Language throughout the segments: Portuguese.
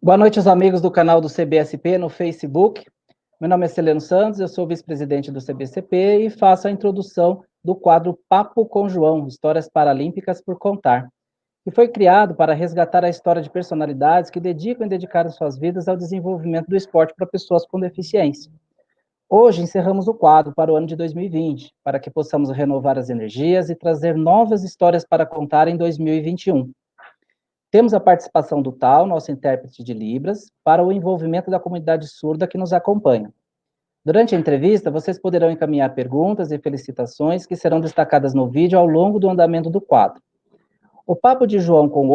Boa noite aos amigos do canal do CBSP no Facebook. Meu nome é Celeno Santos, eu sou vice-presidente do CBCP e faço a introdução do quadro Papo com João, Histórias Paralímpicas por Contar, que foi criado para resgatar a história de personalidades que dedicam e dedicaram suas vidas ao desenvolvimento do esporte para pessoas com deficiência. Hoje encerramos o quadro para o ano de 2020, para que possamos renovar as energias e trazer novas histórias para contar em 2021. Temos a participação do Tal, nosso intérprete de Libras, para o envolvimento da comunidade surda que nos acompanha. Durante a entrevista, vocês poderão encaminhar perguntas e felicitações que serão destacadas no vídeo ao longo do andamento do quadro. O Papo de João com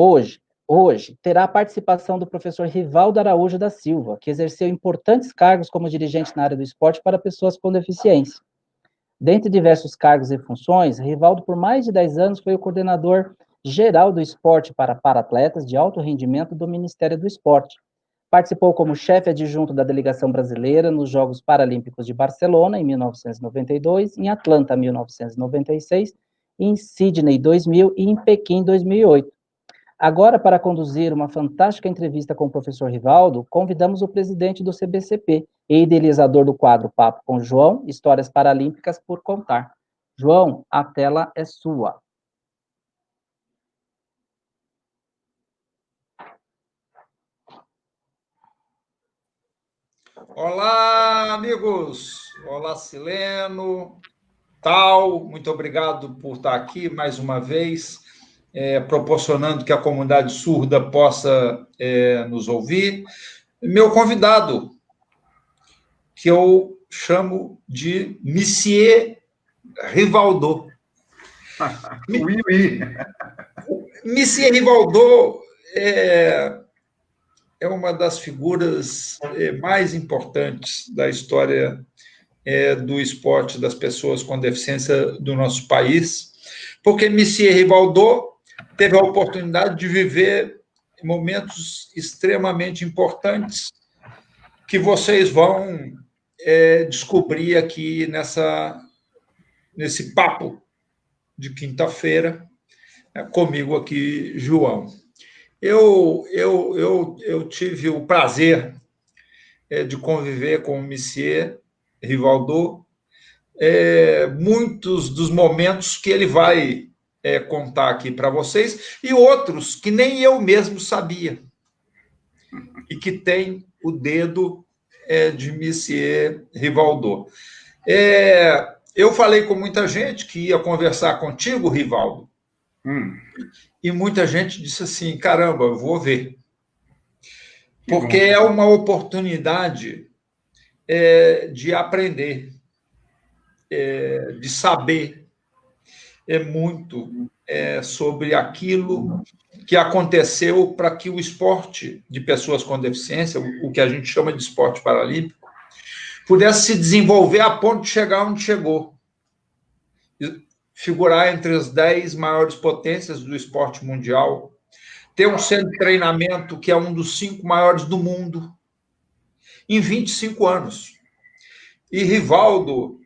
hoje terá a participação do professor Rivaldo Araújo da Silva, que exerceu importantes cargos como dirigente na área do esporte para pessoas com deficiência. Dentre diversos cargos e funções, Rivaldo, por mais de 10 anos, foi o coordenador geral do esporte para atletas de alto rendimento do Ministério do Esporte. Participou como chefe adjunto da delegação brasileira nos Jogos Paralímpicos de Barcelona, em 1992, em Atlanta, 1996, em Sydney, 2000 e em Pequim, 2008. Agora, para conduzir uma fantástica entrevista com o professor Rivaldo, convidamos o presidente do CBCP e idealizador do quadro Papo com João, Histórias Paralímpicas por Contar. João, a tela é sua. Olá, amigos! Olá, Sileno, Tal, muito obrigado por estar aqui mais uma vez, proporcionando que a comunidade surda possa nos ouvir. Meu convidado, que eu chamo de Monsieur Rivaldo. Oui, oui. Monsieur Rivaldo é uma das figuras mais importantes da história do esporte das pessoas com deficiência do nosso país, porque Monsieur Rivaldo teve a oportunidade de viver momentos extremamente importantes que vocês vão descobrir aqui nesse papo de quinta-feira, comigo aqui, João. Eu tive o prazer de conviver com o Monsieur Rivaldo, muitos dos momentos que ele vai contar aqui para vocês, e outros que nem eu mesmo sabia, e que tem o dedo de Monsieur Rivaldo. Eu falei com muita gente que ia conversar contigo, Rivaldo, e muita gente disse assim, caramba, eu vou ver. Porque é uma oportunidade de aprender, de saber muito sobre aquilo que aconteceu para que o esporte de pessoas com deficiência, o que a gente chama de esporte paralímpico, pudesse se desenvolver a ponto de chegar onde chegou. Figurar entre as 10 maiores potências do esporte mundial, ter um centro de treinamento que é um dos 5 maiores do mundo, em 25 anos. E Rivaldo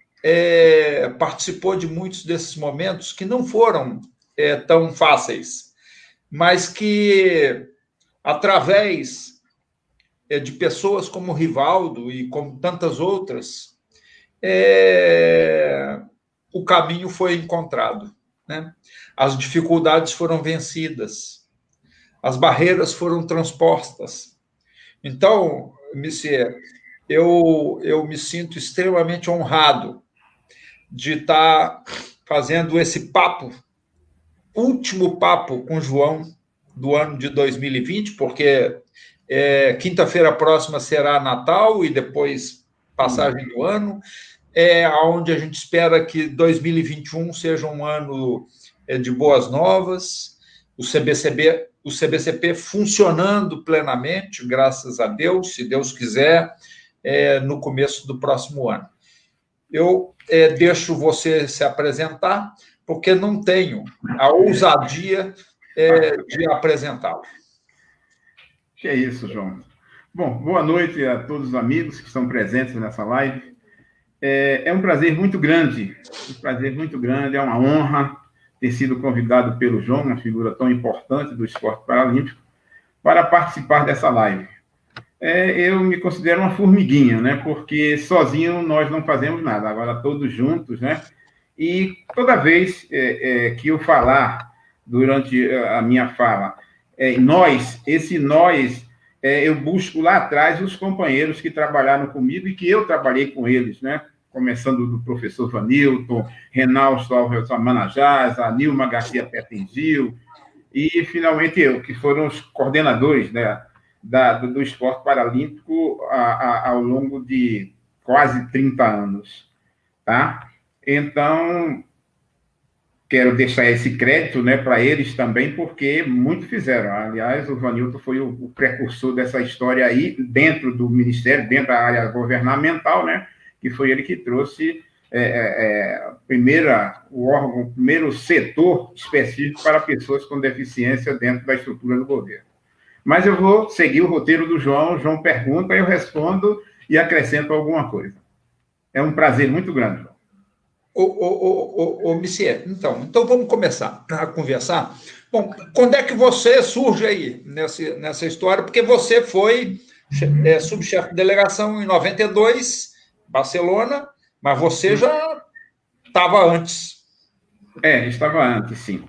participou de muitos desses momentos que não foram tão fáceis, mas que, através de pessoas como Rivaldo e como tantas outras, o caminho foi encontrado, né? As dificuldades foram vencidas, as barreiras foram transpostas. Então, Monsieur, eu me sinto extremamente honrado de estar fazendo esse papo, último papo com o João do ano de 2020, porque quinta-feira próxima será Natal e depois passagem do ano, onde a gente espera que 2021 seja um ano de boas novas, o CBCP funcionando plenamente, graças a Deus, se Deus quiser, no começo do próximo ano. Eu deixo você se apresentar, porque não tenho a ousadia de apresentá-lo. Que é isso, João. Bom, boa noite a todos os amigos que estão presentes nessa live. É um prazer muito grande, é uma honra ter sido convidado pelo João, uma figura tão importante do esporte paralímpico, para participar dessa live. eu me considero uma formiguinha, né? Porque sozinho nós não fazemos nada, agora todos juntos, né? E toda vez que eu falar, durante a minha fala, esse nós, eu busco lá atrás os companheiros que trabalharam comigo e que eu trabalhei com eles, né? Começando do professor Vanilton, Renaldo Alves Manajás, a Nilma Garcia Petengil, e finalmente eu, que foram os coordenadores, né, do esporte paralímpico ao longo de quase 30 anos, tá? Então, quero deixar esse crédito, né, para eles também, porque muito fizeram. Aliás, o Vanilton foi o precursor dessa história aí, dentro do Ministério, dentro da área governamental, né, que foi ele que trouxe o primeiro setor específico para pessoas com deficiência dentro da estrutura do governo. Mas eu vou seguir o roteiro do João. O João pergunta, eu respondo e acrescento alguma coisa. É um prazer muito grande, João. Missier, então vamos começar a conversar. Bom, quando é que você surge aí nessa história? Porque você foi subchefe de delegação em 92, Barcelona, mas você já estava antes. Estava antes, sim.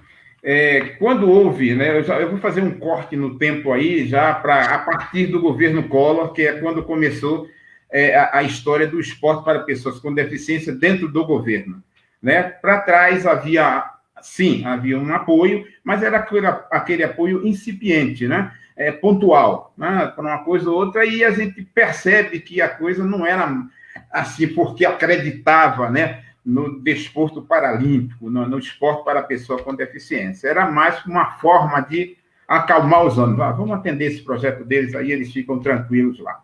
Quando houve, né, eu vou fazer um corte no tempo aí, já a partir do governo Collor, que é quando começou a história do esporte para pessoas com deficiência dentro do governo, né? Para trás havia um apoio, mas era aquele apoio incipiente, né? Pontual, né? Para uma coisa ou outra, e a gente percebe que a coisa não era assim porque acreditava, né, no desporto paralímpico, no esporte para pessoa com deficiência. Era mais uma forma de acalmar os ânimos. Vamos atender esse projeto deles, aí eles ficam tranquilos lá.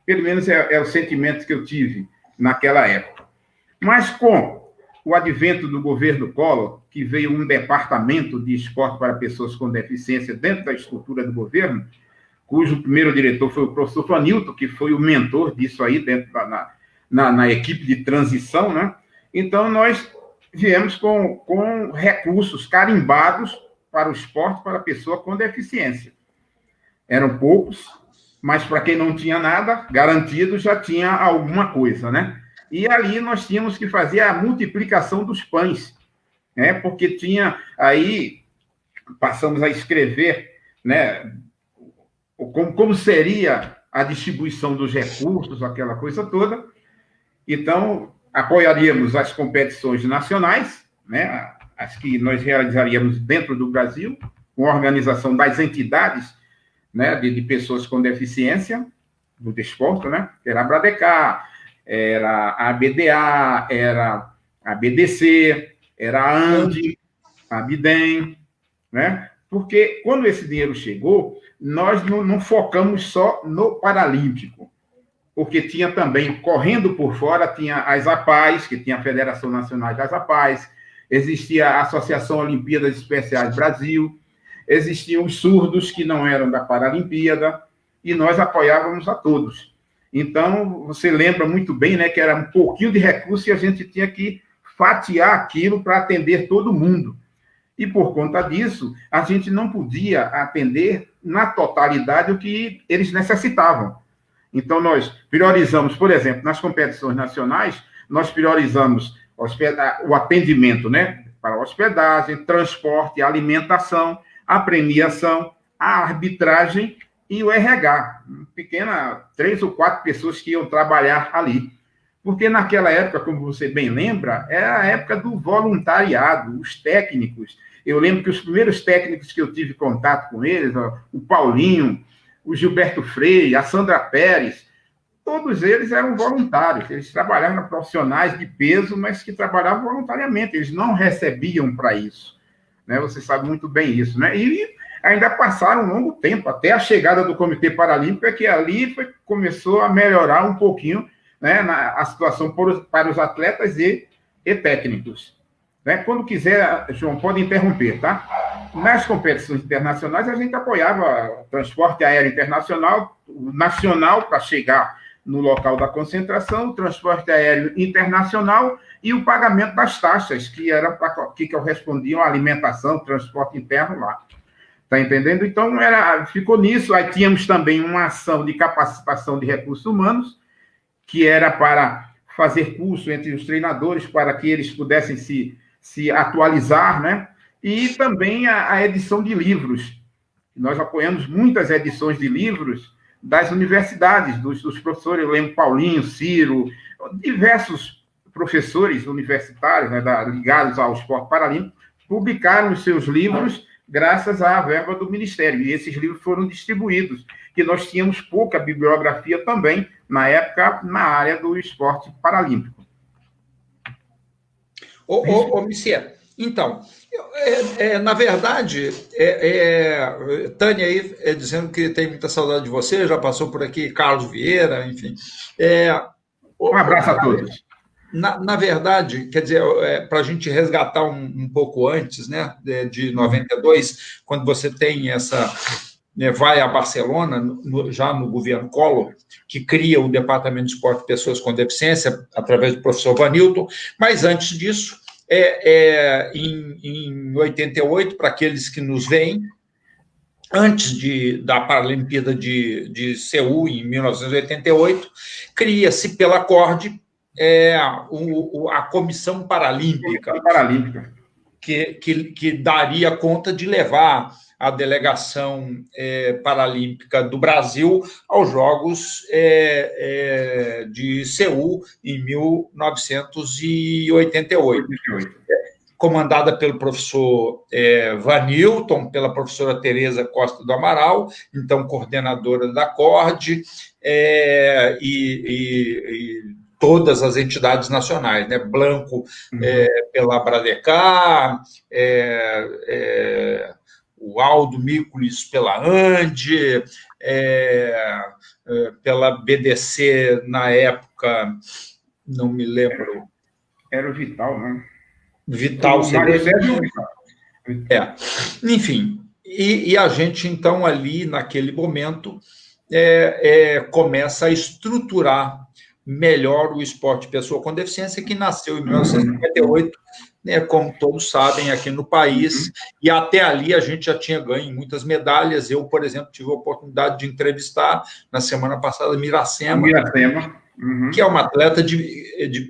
Pelo menos é o sentimento que eu tive naquela época. Mas com o advento do governo Collor, que veio um departamento de esporte para pessoas com deficiência dentro da estrutura do governo, cujo primeiro diretor foi o professor Vanilton, que foi o mentor disso aí dentro na equipe de transição, né? Então, nós viemos com recursos carimbados para o esporte para pessoa com deficiência. Eram poucos, mas para quem não tinha nada garantido, já tinha alguma coisa, né? E ali nós tínhamos que fazer a multiplicação dos pães, né? Porque tinha aí, passamos a escrever, né, como seria a distribuição dos recursos, aquela coisa toda. Então, apoiaríamos as competições nacionais, né, as que nós realizaríamos dentro do Brasil, com a organização das entidades, né, de pessoas com deficiência do desporto, né? Era a Bradecar, era a ABDA, era a BDC, era a ANDI, a BIDEM, né? Porque quando esse dinheiro chegou, nós não focamos só no Paralímpico, porque tinha também, correndo por fora, tinha as APAES, que tinha a Federação Nacional das APAES, existia a Associação Olimpíadas Especiais Brasil, existiam os surdos que não eram da Paralimpíada, e nós apoiávamos a todos. Então, você lembra muito bem, né, que era um pouquinho de recurso e a gente tinha que fatiar aquilo para atender todo mundo. E, por conta disso, a gente não podia atender na totalidade o que eles necessitavam. Então, nós priorizamos, por exemplo, nas competições nacionais, nós priorizamos o atendimento, né, para hospedagem, transporte, alimentação, a premiação, a arbitragem e o RH. Pequena, 3 ou 4 pessoas que iam trabalhar ali. Porque naquela época, como você bem lembra, era a época do voluntariado, os técnicos. Eu lembro que os primeiros técnicos que eu tive contato com eles, o Paulinho, o Gilberto Freire, a Sandra Pérez, todos eles eram voluntários. Eles trabalhavam profissionais de peso, mas que trabalhavam voluntariamente. Eles não recebiam para isso, né? Você sabe muito bem isso, né? E ainda passaram um longo tempo, até a chegada do Comitê Paralímpico, que ali começou a melhorar um pouquinho, né, a situação para os atletas e técnicos. Né? Quando quiser, João, pode interromper, tá? Nas competições internacionais, a gente apoiava o transporte aéreo internacional, o nacional, para chegar no local da concentração, o transporte aéreo internacional e o pagamento das taxas, que correspondiam à alimentação, transporte interno lá. Está entendendo? Então, ficou nisso. Aí tínhamos também uma ação de capacitação de recursos humanos, que era para fazer curso entre os treinadores, para que eles pudessem se atualizar, né? E também a edição de livros. Nós apoiamos muitas edições de livros das universidades, dos professores, eu lembro Paulinho, Ciro, diversos professores universitários, né, ligados ao esporte paralímpico, publicaram os seus livros graças à verba do Ministério. E esses livros foram distribuídos, que nós tínhamos pouca bibliografia também, na época, na área do esporte paralímpico. Michel, então, na verdade, Tânia aí dizendo que tem muita saudade de você, já passou por aqui, Carlos Vieira, enfim. Um abraço a todos. Na verdade, quer dizer, para a gente resgatar um pouco antes, né, de 92, quando você tem essa... vai a Barcelona, já no governo Collor, que cria o Departamento de Esporte de Pessoas com Deficiência, através do professor Vanilton, mas antes disso, em 88, para aqueles que nos veem, antes da Paralimpíada de Seul, em 1988, cria-se pela CORD a Comissão Paralímpica, que daria conta de levar a delegação paralímpica do Brasil aos Jogos de Seul, em 1988. Comandada pelo professor Vanilton, pela professora Tereza Costa do Amaral, então coordenadora da CORD, e todas as entidades nacionais, né? Blanco pela Abradecar, o Aldo Mícolis pela ANDE, pela BDC na época, não me lembro. Era o Vital, né? Vital, enfim, e a gente, então, ali, naquele momento, começa a estruturar melhor o esporte pessoa com deficiência, que nasceu em 1958, né, como todos sabem, aqui no país, e até ali a gente já tinha ganho muitas medalhas. Eu, por exemplo, tive a oportunidade de entrevistar, na semana passada, Miracema, que é uma atleta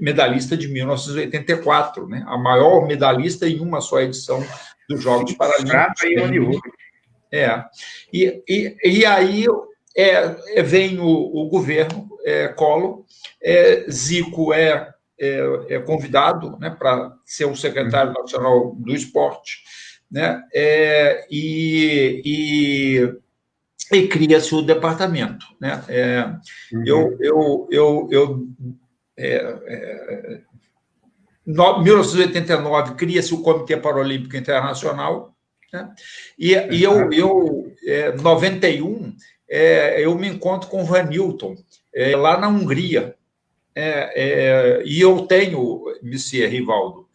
medalhista de 1984, né, a maior medalhista em uma só edição dos Jogos Paralímpicos. E aí vem o governo Collor, Zico é convidado, né, para ser o secretário nacional do esporte, né, e cria-se o departamento, né? Em 1989 cria-se o Comitê Paralímpico Internacional, né? E em 91 eu me encontro com o Vanilton lá na Hungria, e eu tenho, Monsieur Rivaldo,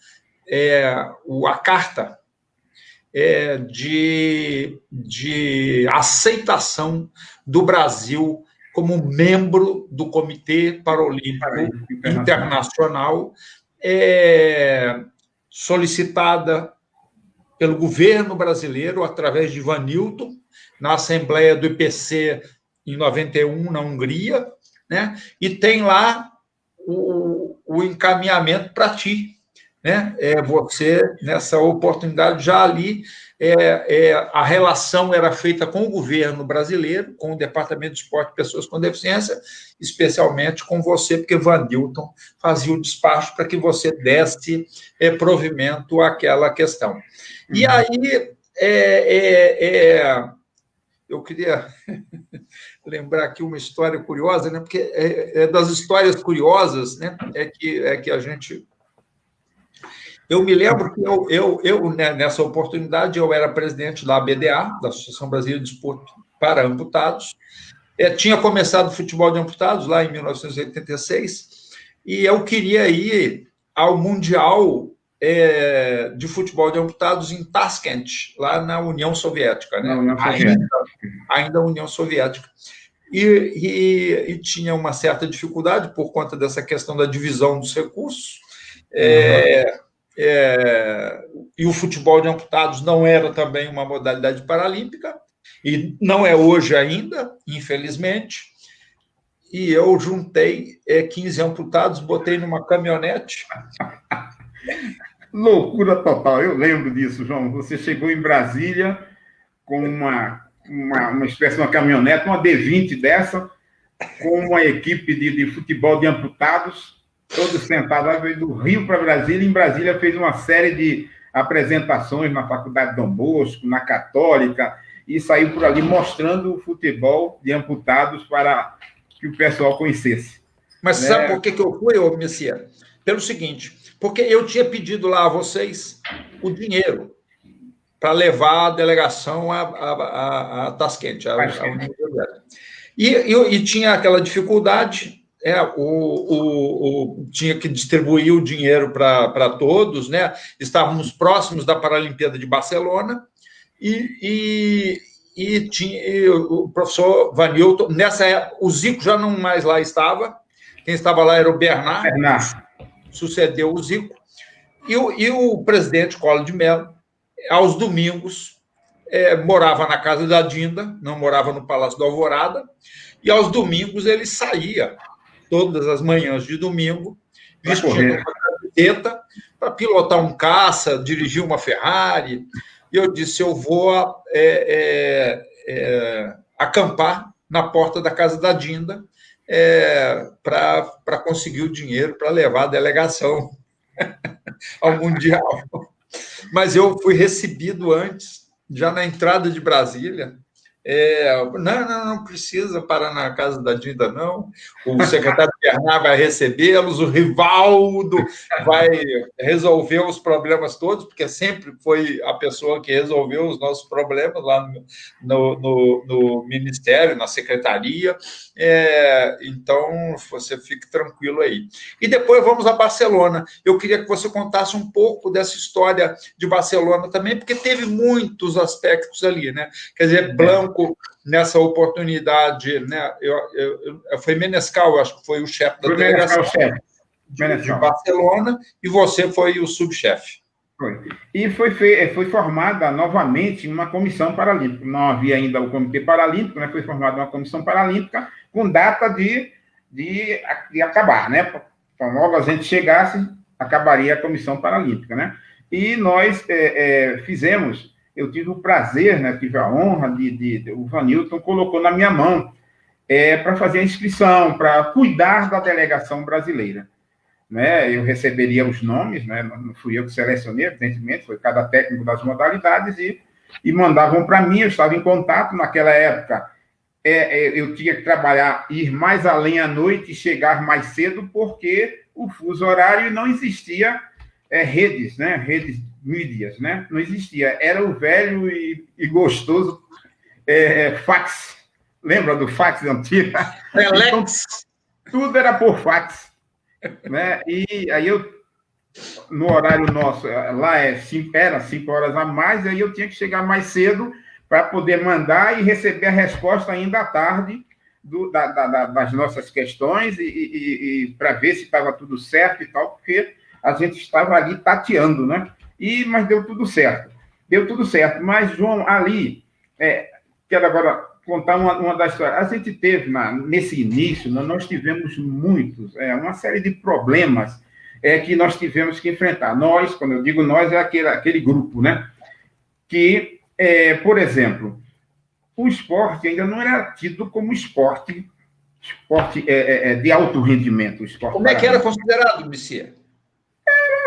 a carta de aceitação do Brasil como membro do Comitê Paralímpico Internacional, solicitada pelo governo brasileiro através de Vanilton, na Assembleia do IPC em 91, na Hungria, né? E tem lá o encaminhamento para ti, né? Você, nessa oportunidade, já ali, a relação era feita com o governo brasileiro, com o Departamento de Esporte de Pessoas com Deficiência, especialmente com você, porque Vanilton fazia o despacho para que você desse provimento àquela questão. E aí, eu queria lembrar aqui uma história curiosa, né? Porque das histórias curiosas, né? Que a gente... Eu me lembro que né, nessa oportunidade, eu era presidente da ABDA, da Associação Brasileira de Desporto para Amputados. Tinha começado o futebol de amputados lá em 1986, e eu queria ir ao Mundial de futebol de amputados em Tashkent, lá na União Soviética, né? Ainda a União Soviética. E tinha uma certa dificuldade por conta dessa questão da divisão dos recursos. e o futebol de amputados não era também uma modalidade paralímpica, e não é hoje ainda, infelizmente, e eu juntei 15 amputados, botei numa caminhonete. Loucura total, eu lembro disso, João. Você chegou em Brasília com uma espécie de uma caminhonete, uma D20 dessa, com uma equipe de futebol de amputados, todos sentados, veio do Rio para Brasília. Em Brasília fez uma série de apresentações na Faculdade Dom Bosco, na Católica, e saiu por ali mostrando o futebol de amputados para que o pessoal conhecesse. Mas sabe por que eu fui, Messias? Pelo seguinte, porque eu tinha pedido lá a vocês o dinheiro para levar a delegação a Tasquente, a universidade. E tinha aquela dificuldade, tinha que distribuir o dinheiro para todos, né? Estávamos próximos da Paralimpíada de Barcelona e tinha o professor Vanilton. Nessa época, o Zico já não mais lá estava, quem estava lá era o Bernard. Sucedeu o Zico, e o presidente Collor de Mello, aos domingos, morava na casa da Dinda, não morava no Palácio da Alvorada, e aos domingos ele saía, todas as manhãs de domingo, vestindo uma camiseta, para pilotar um caça, dirigir uma Ferrari, e eu disse, eu vou acampar na porta da casa da Dinda, para conseguir o dinheiro para levar a delegação ao Mundial. Mas eu fui recebido antes, já na entrada de Brasília. Não precisa parar na casa da Dinda, não. O secretário Bernard vai recebê-los, o Rivaldo vai resolver os problemas todos, porque sempre foi a pessoa que resolveu os nossos problemas lá no Ministério, na Secretaria. Então, você fique tranquilo aí. E depois vamos a Barcelona. Eu queria que você contasse um pouco dessa história de Barcelona também, porque teve muitos aspectos ali, né? Quer dizer, Blanco, nessa oportunidade, né? Foi Menescal, eu acho que foi o chefe da delegação de Barcelona, e você foi o subchefe. Foi. E foi formada novamente uma comissão paralímpica. Não havia ainda o Comitê Paralímpico, né? Foi formada uma comissão paralímpica com data de acabar, né? Então, logo a gente chegasse, acabaria a comissão paralímpica, né? E nós fizemos. Eu tive o prazer, né, tive a honra o Vanilton colocou na minha mão para fazer a inscrição, para cuidar da delegação brasileira. Né? Eu receberia os nomes, né? Não fui eu que selecionei, evidentemente, foi cada técnico das modalidades, e mandavam para mim, eu estava em contato naquela época. Eu tinha que trabalhar, ir mais além à noite e chegar mais cedo, porque o fuso horário não existia redes, né? Redes mídias, né? Não existia. Era o velho e gostoso fax. Lembra do fax antigo? Então, tudo era por fax, né? E aí no horário nosso, lá era 5 horas a mais, aí eu tinha que chegar mais cedo para poder mandar e receber a resposta ainda à tarde das nossas questões e para ver se estava tudo certo e tal, porque a gente estava ali tateando, né? Mas deu tudo certo. Deu tudo certo. Mas, João, ali, quero agora contar uma das histórias. A gente teve, nesse início, nós tivemos uma série de problemas que nós tivemos que enfrentar. Nós, quando eu digo nós, é aquele grupo, né? Que, por exemplo, o esporte ainda não era tido como esporte de alto rendimento. Como é que era considerado, Messias?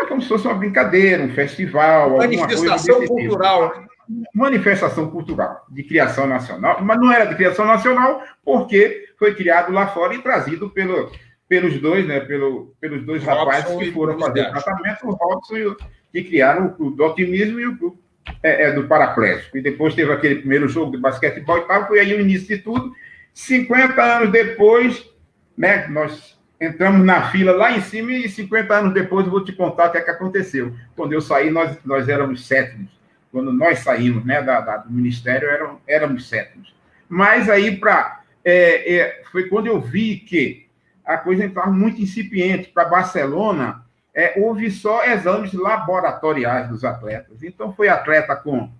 Como se fosse uma brincadeira, um festival. Manifestação cultural. Manifestação cultural, de criação nacional, mas não era de criação nacional porque foi criado lá fora e trazido pelos dois, né, pelos dois rapazes que foram fazer o tratamento, o Robson, que criaram o Clube do Otimismo e o Clube do Paraplégico. E depois teve aquele primeiro jogo de basquetebol e tal, foi aí o início de tudo. 50 anos depois, né, nós entramos na fila lá em cima e 50 anos depois eu vou te contar o que que aconteceu. Quando eu saí, nós éramos sétimos. Quando nós saímos, né, do Ministério, éramos sétimos. Mas aí, foi quando eu vi que a coisa estava muito incipiente. Para Barcelona, houve só exames laboratoriais dos atletas. Então, foi atleta com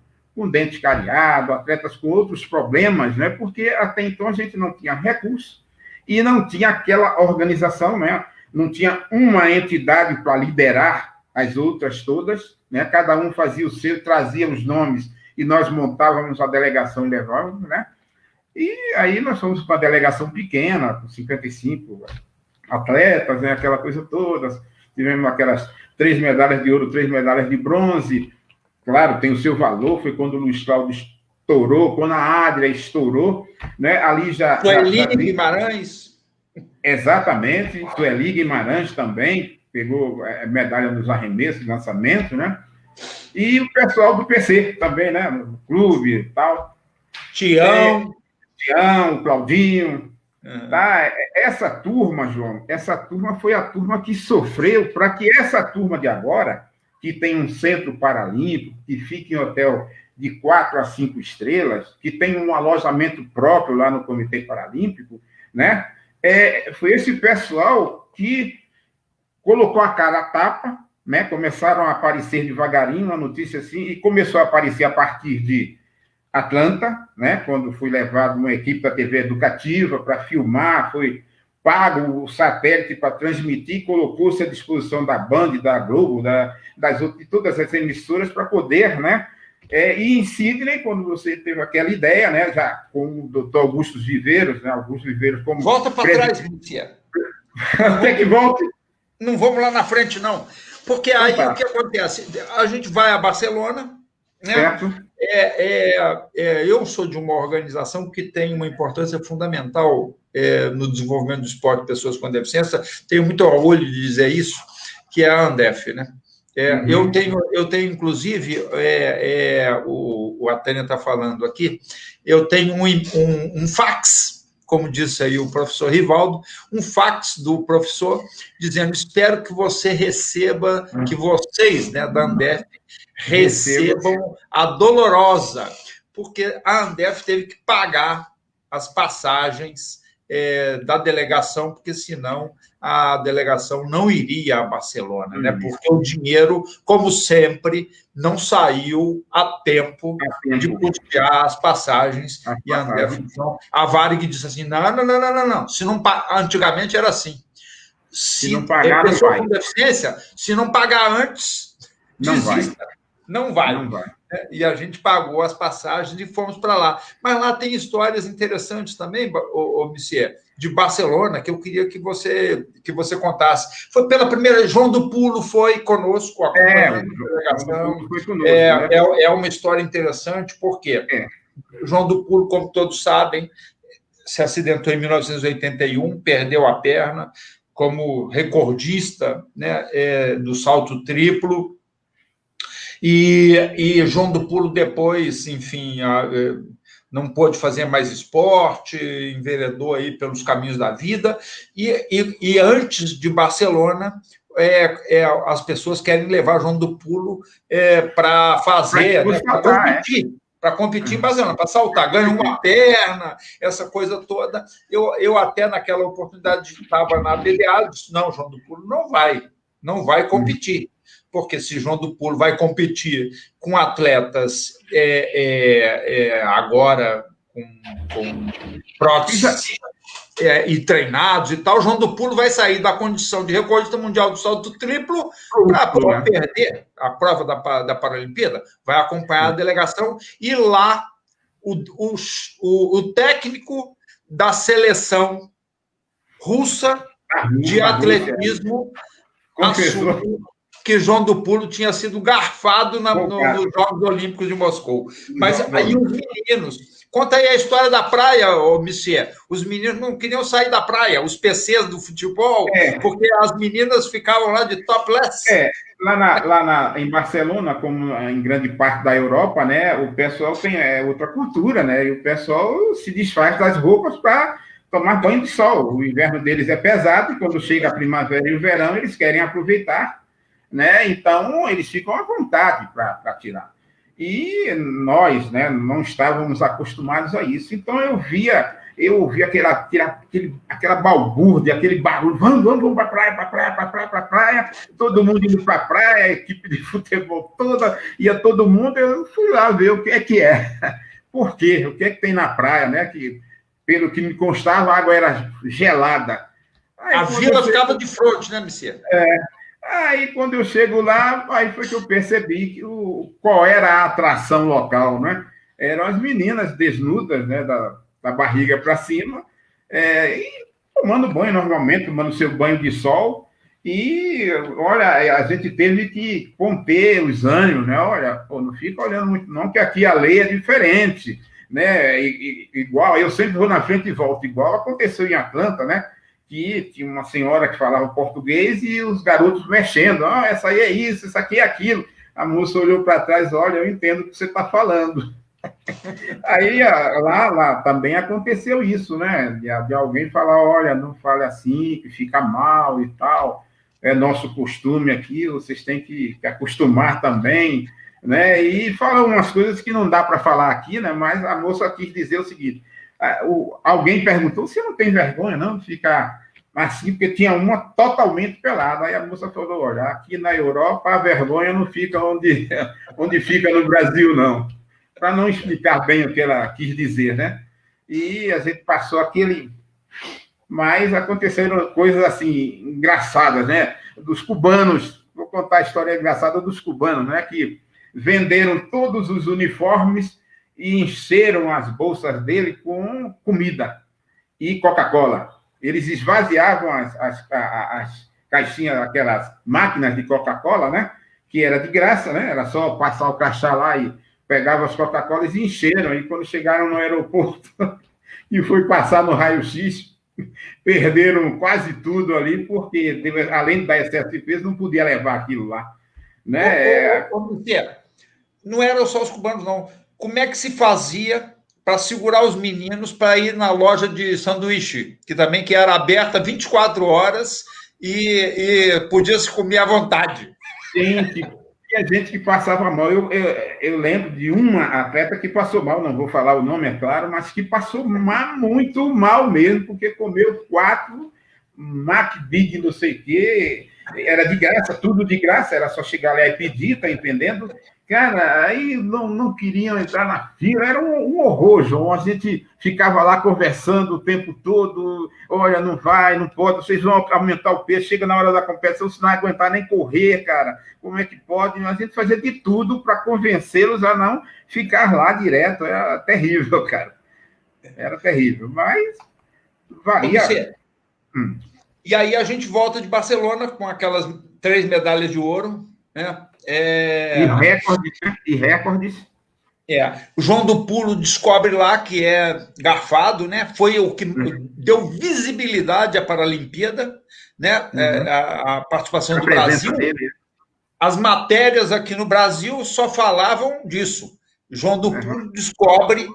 dente cariado, atletas com outros problemas, né? Porque até então a gente não tinha recurso e não tinha aquela organização, né? Não tinha uma entidade para liderar as outras todas, né? Cada um fazia o seu, trazia os nomes e nós montávamos a delegação e levávamos, né? E aí nós fomos com uma delegação pequena, com 55 atletas, né? Aquela coisa toda. Tivemos aquelas 3 medalhas de ouro, 3 medalhas de bronze. Claro, tem o seu valor, foi quando o Luiz Cláudio estourou, quando a Adria estourou, né? Ali já... Sueli Guimarães. Exatamente, Sueli Guimarães também pegou medalha nos arremessos, lançamento, né? E o pessoal do PC também, né? No clube e tal. Tião, Claudinho. Tá? Essa turma, João, essa turma foi a turma que sofreu para que essa turma de agora, que tem um centro paralímpico, que fica em hotel de 4 a 5 estrelas, que tem um alojamento próprio lá no Comitê Paralímpico, né? Foi esse pessoal que colocou a cara a tapa, né? Começaram a aparecer devagarinho, uma notícia assim, e começou a aparecer a partir de Atlanta, né? Quando fui levado uma equipe da TV educativa para filmar, foi pago o satélite para transmitir, colocou-se à disposição da Band, da Globo, de todas as emissoras para poder, né? E em Sydney, quando você teve aquela ideia, né? Já com o doutor Augusto Viveiros, né? Augusto Viveiros como... Volta para trás, Lúcia. Até que volte. Não vamos lá na frente, não. Porque aí o que acontece? A gente vai a Barcelona, né? Certo. Eu sou de uma organização que tem uma importância fundamental no desenvolvimento do esporte de pessoas com deficiência. Tenho muito orgulho de dizer isso, que é a Andef, né? Eu tenho, inclusive, o Atênia está falando aqui, eu tenho um fax, como disse aí o professor Rivaldo, um fax do professor dizendo: espero que você receba, que vocês, né, da Andef, recebam a dolorosa, porque a Andef teve que pagar as passagens da delegação, porque senão a delegação não iria a Barcelona, né? Porque o dinheiro, como sempre, não saiu a tempo de custear as passagens. E a Andef, então, a Varig disse assim: não. Se não, antigamente era assim. Se não pagar, pessoa com deficiência, se não pagar antes, desista. Não vai. E a gente pagou as passagens e fomos para lá. Mas lá tem histórias interessantes também, Missier, de Barcelona, que eu queria que você contasse. Foi pela primeira... João do Pulo foi conosco, acompanhando a delegação. É uma história interessante, porque João do Pulo, como todos sabem, se acidentou em 1981, perdeu a perna como recordista, né, do salto triplo. E João do Pulo depois, enfim, não pôde fazer mais esporte, enveredou aí pelos caminhos da vida, e antes de Barcelona, as pessoas querem levar João do Pulo para fazer, para competir em Barcelona, para saltar, ganha uma perna, essa coisa toda. Eu até naquela oportunidade estava na BDA, disse: não, João do Pulo não vai competir. Porque se João do Pulo vai competir com atletas agora com próteses e treinados e tal, João do Pulo vai sair da condição de recordista mundial do salto triplo para perder a prova da Paralimpíada, vai acompanhar a delegação, e lá o técnico da seleção russa de atletismo assumiu que João do Pulo tinha sido garfado nos Jogos Olímpicos de Moscou. Mas aí os meninos... Conta aí a história da praia, Missier. Os meninos não queriam sair da praia, os PCs do futebol, porque as meninas ficavam lá de topless. Em Barcelona, como em grande parte da Europa, né, o pessoal tem outra cultura, né? E o pessoal se desfaz das roupas para tomar banho de sol. O inverno deles é pesado, e quando chega a primavera e o verão, eles querem aproveitar, né? Então, eles ficam à vontade para tirar. E nós, né, não estávamos acostumados a isso. Então, eu via eu ouvi aquela balbúrdia, aquele barulho, vamos para a praia, todo mundo indo para a praia, a equipe de futebol toda, ia todo mundo, eu fui lá ver o que é. Por quê? O que é que tem na praia, né? Que, pelo que me constava, a água era gelada. Aí, a vila ficava de frente, né, Messias? Aí, quando eu chego lá, aí foi que eu percebi qual era a atração local, né? Eram as meninas desnudas, né, da barriga para cima, e tomando banho normalmente, tomando seu banho de sol. E, olha, a gente teve que conter os ânimos, né? Olha, pô, não fica olhando muito, não, que aqui a lei é diferente, né? Igual, eu sempre vou na frente e volto, igual aconteceu em Atlanta, né? Que tinha uma senhora que falava português e os garotos mexendo. Essa aí é isso, isso aqui é aquilo. A moça olhou para trás, olha, eu entendo o que você está falando. Aí lá também aconteceu isso, né? De alguém falar, olha, não fale assim, que fica mal e tal. É nosso costume aqui, vocês têm que acostumar também, né? E fala umas coisas que não dá para falar aqui, né? Mas a moça quis dizer o seguinte: alguém perguntou, você não tem vergonha, não, de ficar assim, porque tinha uma totalmente pelada. Aí a moça falou, olha, aqui na Europa a vergonha não fica onde fica no Brasil, não. Para não explicar bem o que ela quis dizer, né? E a gente passou aquele... Mas aconteceram coisas, assim, engraçadas, né? Dos cubanos, vou contar a história engraçada dos cubanos, né? Que venderam todos os uniformes e encheram as bolsas dele com comida e Coca-Cola. Eles esvaziavam as caixinhas, aquelas máquinas de Coca-Cola, né? Que era de graça, né? Era só passar o crachá lá e pegava as Coca-Colas e encheram. E quando chegaram no aeroporto e foi passar no raio-x, perderam quase tudo ali, porque, além da excesso de peso, não podia levar aquilo lá. Né? Não eram só os cubanos, não. Como é que se fazia para segurar os meninos para ir na loja de sanduíche, que era aberta 24 horas e podia se comer à vontade? Tinha gente que passava mal. Eu lembro de uma atleta que passou mal, não vou falar o nome, é claro, mas que passou muito mal mesmo, porque comeu 4 McBig, não sei o quê, era de graça, tudo de graça, era só chegar lá e pedir, tá entendendo? Cara, aí não queriam entrar na fila, era um horror, João. A gente ficava lá conversando o tempo todo, olha, não vai, não pode, vocês vão aumentar o peso, chega na hora da competição, se não aguentar nem correr, cara, como é que pode? A gente fazia de tudo para convencê-los a não ficar lá direto, era terrível, cara. Era terrível, mas valia. E aí a gente volta de Barcelona com aquelas 3 medalhas de ouro, né? E recordes. O João do Pulo descobre lá que é garfado, né? Foi o que deu visibilidade à Paralimpíada, né? A participação do Brasil. As matérias aqui no Brasil só falavam disso. João do Pulo descobre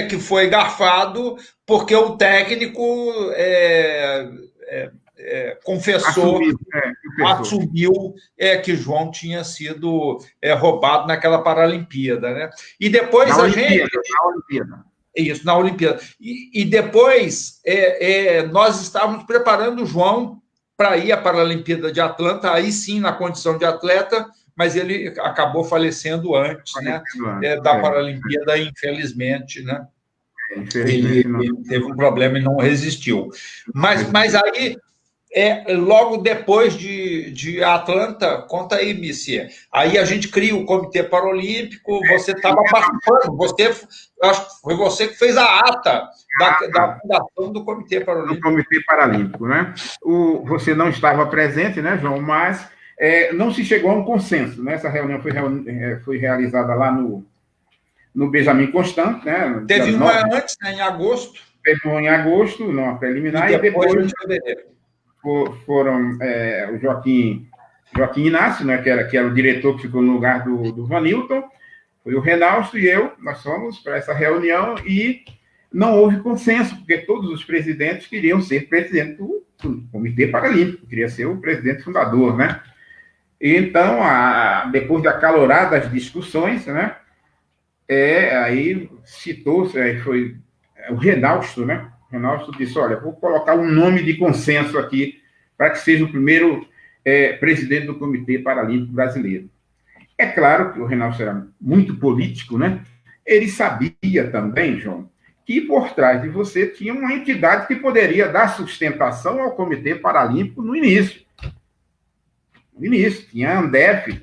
que foi garfado porque o técnico confessou, assumiu que João tinha sido roubado naquela Paralimpíada, né? E depois na Olimpíada. Isso, na Olimpíada. E depois nós estávamos preparando o João para ir à Paralimpíada de Atlanta, aí sim na condição de atleta, mas ele acabou falecendo antes, né? Da Paralimpíada, infelizmente, né? Ele teve um problema e não resistiu. Mas aí, logo depois de Atlanta, conta aí, Messier. Aí a gente cria o Comitê Paralímpico, você estava participando, acho que foi você que fez a ata da fundação do Comitê Paralímpico. Do Comitê Paralímpico, né? Você não estava presente, né, João? Mas não se chegou a um consenso, né? Essa reunião foi realizada lá no Benjamin Constant, né? Teve uma antes, né, em agosto. Teve uma em agosto, não preliminar, e depois em fevereiro. Foram o Joaquim Inácio, né, que era o diretor que ficou no lugar do Vanilton, foi o Renaldo e eu, nós fomos para essa reunião e não houve consenso, porque todos os presidentes queriam ser presidente do Comitê Paralímpico, queria ser o presidente fundador, né? Então, depois de acaloradas discussões, né, aí citou-se, foi o Renaldo, né, Reinaldo disse, olha, vou colocar um nome de consenso aqui para que seja o primeiro presidente do Comitê Paralímpico Brasileiro. É claro que o Reinaldo era muito político, né? Ele sabia também, João, que por trás de você tinha uma entidade que poderia dar sustentação ao Comitê Paralímpico no início. No início, tinha a Andef,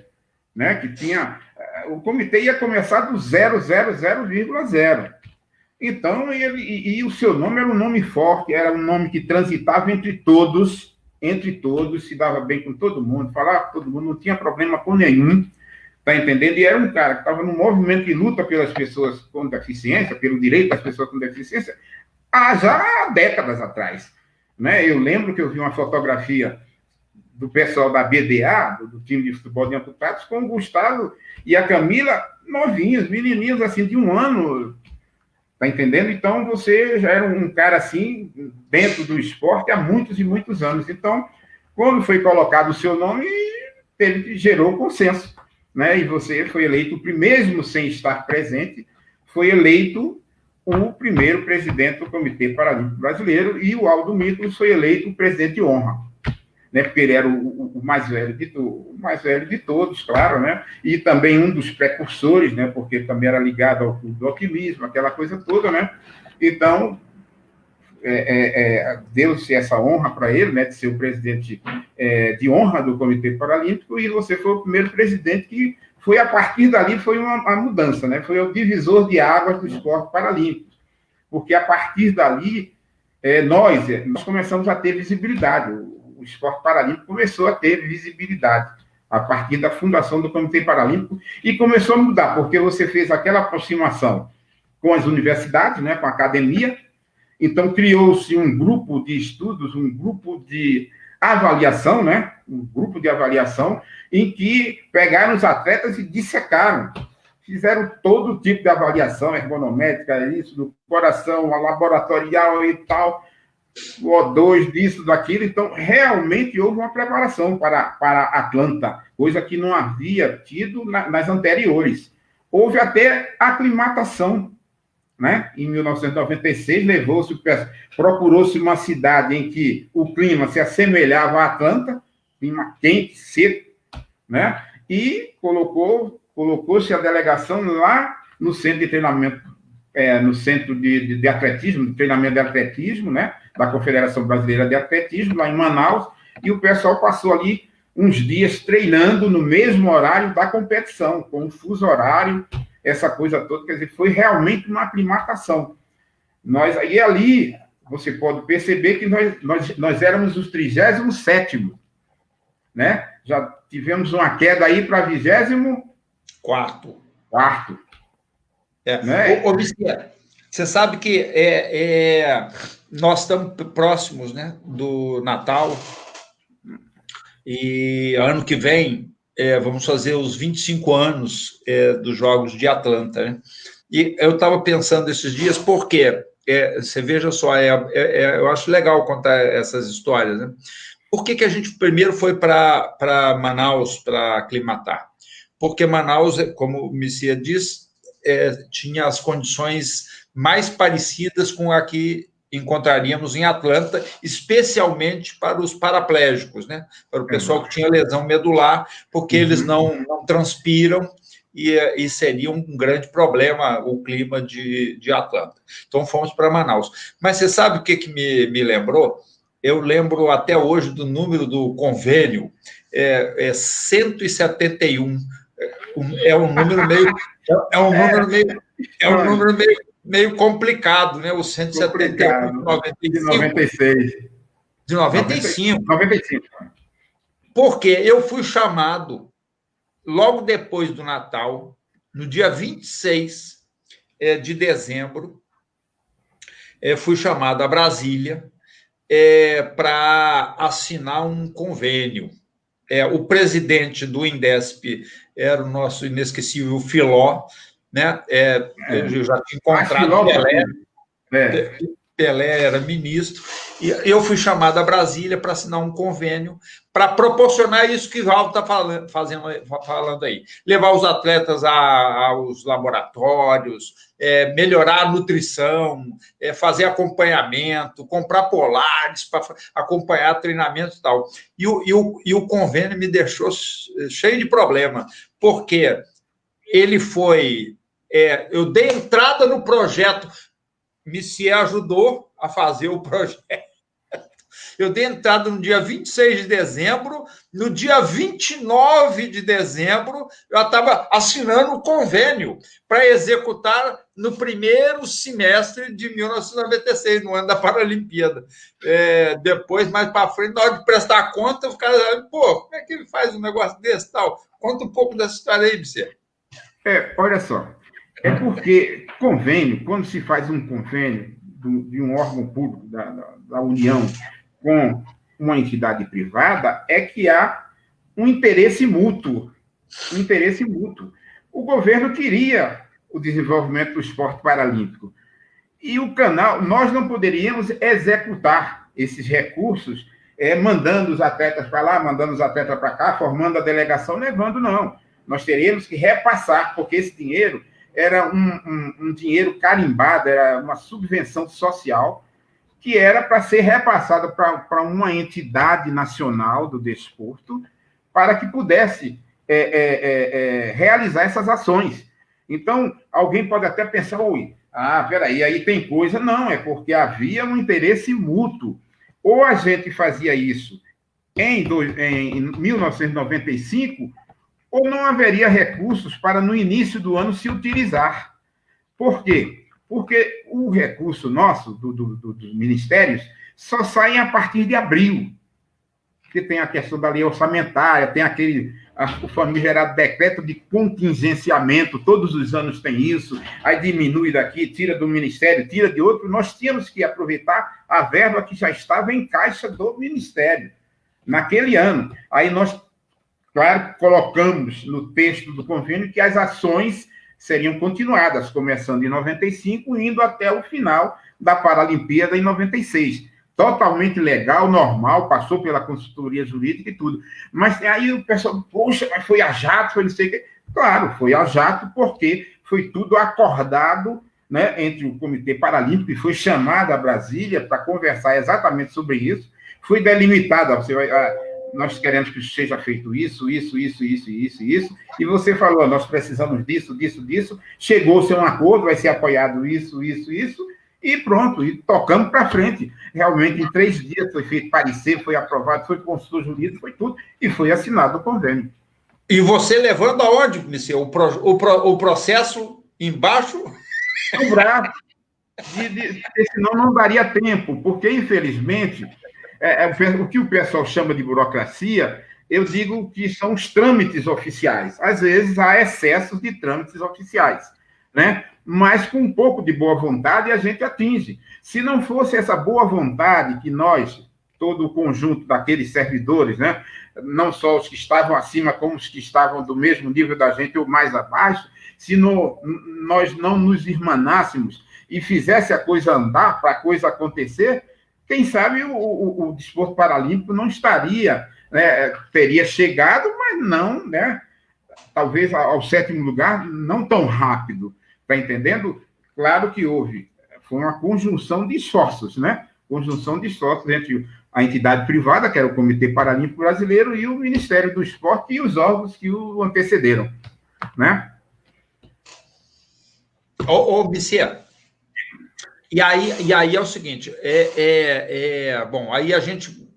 né? Que tinha... O comitê ia começar do 0,000,0. Então, o seu nome era um nome forte, era um nome que transitava entre todos, se dava bem com todo mundo, falava com todo mundo, não tinha problema com nenhum, tá entendendo? E era um cara que estava no movimento de luta pelas pessoas com deficiência, pelo direito das pessoas com deficiência, já há décadas atrás, né? Eu lembro que eu vi uma fotografia do pessoal da BDA, do time de futebol de amputados, com o Gustavo e a Camila, novinhos, menininhos, assim, de 1 ano, tá entendendo? Então, você já era um cara, assim, dentro do esporte há muitos e muitos anos. Então, quando foi colocado o seu nome, ele gerou consenso, né? E você foi eleito, mesmo sem estar presente, foi eleito o primeiro presidente do Comitê Paralímpico Brasileiro, e o Aldo Miklos foi eleito o presidente de honra, né? Porque ele era o mais velho de todos, claro, né? E também um dos precursores, né? Porque ele também era ligado ao clube do alquimismo, aquela coisa toda, né? Então, deu-se essa honra para ele, né? De ser o presidente de honra do Comitê Paralímpico, e você foi o primeiro presidente que foi, a partir dali, foi uma mudança, né? Foi o divisor de águas do esporte paralímpico, porque a partir dali, nós começamos a ter visibilidade. O esporte paralímpico começou a ter visibilidade a partir da fundação do Comitê Paralímpico, e começou a mudar, porque você fez aquela aproximação com as universidades, né, com a academia. Então, criou-se um grupo de estudos, um grupo de avaliação, né, um grupo de avaliação, em que pegaram os atletas e dissecaram, fizeram todo tipo de avaliação ergonométrica, isso, do coração, a laboratorial e tal, o O2, disso, daquilo. Então, realmente houve uma preparação para Atlanta, coisa que não havia tido nas anteriores. Houve até aclimatação, né? Em 1996, procurou-se uma cidade em que o clima se assemelhava a Atlanta, clima quente, seco, né? E colocou-se a delegação lá no centro de treinamento, no centro de atletismo, de treinamento de atletismo, né? Da Confederação Brasileira de Atletismo, lá em Manaus, e o pessoal passou ali uns dias treinando no mesmo horário da competição, com um fuso horário, essa coisa toda. Quer dizer, foi realmente uma aclimatação. E ali, você pode perceber que nós éramos os 37º, né? Já tivemos uma queda aí para 24º. Né? Ô, Michel, você sabe que nós estamos próximos, né, do Natal, e ano que vem vamos fazer os 25 anos dos Jogos de Atlanta, né? E eu estava pensando esses dias, porque você veja só, eu acho legal contar essas histórias, né? Por que a gente primeiro foi para Manaus para aclimatar? Porque Manaus, como o Messias diz, tinha as condições mais parecidas com a que encontraríamos em Atlanta, especialmente para os paraplégicos, né? Para o pessoal que tinha lesão medular, porque eles não transpiram, e seria um grande problema o clima de Atlanta. Então, fomos para Manaus. Mas você sabe o que me lembrou? Eu lembro até hoje do número do convênio, 171. É um número meio complicado, né? O 171 de 96. De 95. 95. Porque eu fui chamado logo depois do Natal, no dia 26 de dezembro, fui chamado a Brasília para assinar um convênio. O presidente do Indesp era o nosso inesquecível Filó, né? Eu já tinha encontrado Pelé. Pelé era ministro, e eu fui chamado a Brasília para assinar um convênio para proporcionar isso que o Val está falando aí. Levar os atletas aos laboratórios, melhorar a nutrição, fazer acompanhamento, comprar polares para acompanhar treinamento e tal. E o convênio me deixou cheio de problema, porque ele foi... eu dei entrada no projeto, Messier ajudou a fazer o projeto. Eu dei entrada no dia 26 de dezembro, no dia 29 de dezembro, eu estava assinando o convênio para executar no primeiro semestre de 1996, no ano da Paralimpíada. Depois, mais para frente, na hora de prestar conta, os caras falaram, pô, como é que ele faz um negócio desse tal? Conta um pouco dessa história aí, Messier. Olha só, é porque convênio, quando se faz um convênio de um órgão público, da União, com uma entidade privada, é que há um interesse mútuo. Um interesse mútuo. O governo queria o desenvolvimento do esporte paralímpico. E o canal, nós não poderíamos executar esses recursos, mandando os atletas para lá, mandando os atletas para cá, formando a delegação, levando, não. Nós teríamos que repassar, porque esse dinheiro era um dinheiro carimbado, era uma subvenção social, que era para ser repassada para uma entidade nacional do desporto, para que pudesse realizar essas ações. Então, alguém pode até pensar, peraí, aí tem coisa. Não, é porque havia um interesse mútuo. Ou a gente fazia isso em 1995, ou não haveria recursos para, no início do ano, se utilizar. Por quê? Porque o recurso nosso, dos ministérios, só sai a partir de abril. Porque tem a questão da lei orçamentária, tem o famigerado decreto de contingenciamento, todos os anos tem isso, aí diminui daqui, tira do ministério, tira de outro. Nós tínhamos que aproveitar a verba que já estava em caixa do ministério, naquele ano. Aí nós, claro, colocamos no texto do convênio que as ações seriam continuadas, começando em 95, indo até o final da Paralimpíada em 96. Totalmente legal, normal, passou pela consultoria jurídica e tudo. Mas aí o pessoal, poxa, mas foi a jato, foi não sei o quê. Claro, foi a jato, porque foi tudo acordado, né, entre o Comitê Paralímpico, e foi chamado a Brasília para conversar exatamente sobre isso. Foi delimitada, nós queremos que seja feito isso, e você falou, nós precisamos disso, chegou-se a um acordo, vai ser apoiado isso, e pronto, e tocamos para frente. Realmente, em 3 dias foi feito parecer, foi aprovado, foi consultor jurídico, foi tudo, e foi assinado o convênio. E você levando aonde, Messier? O processo embaixo? No braço, senão não daria tempo, porque, infelizmente... o que o pessoal chama de burocracia, eu digo que são os trâmites oficiais. Às vezes há excessos de trâmites oficiais, né? Mas com um pouco de boa vontade a gente atinge. Se não fosse essa boa vontade que nós, todo o conjunto daqueles servidores, né? Não só os que estavam acima, como os que estavam do mesmo nível da gente ou mais abaixo, se nós não nos irmanássemos e fizesse a coisa andar, para a coisa acontecer, quem sabe o desporto paralímpico não estaria, né, teria chegado, mas não, né, talvez ao 7º lugar, não tão rápido, está entendendo? Claro que foi uma conjunção de esforços, né? Conjunção de esforços entre a entidade privada, que era o Comitê Paralímpico Brasileiro, e o Ministério do Esporte e os órgãos que o antecederam, né? Messier, E aí é o seguinte, bom, aí a gente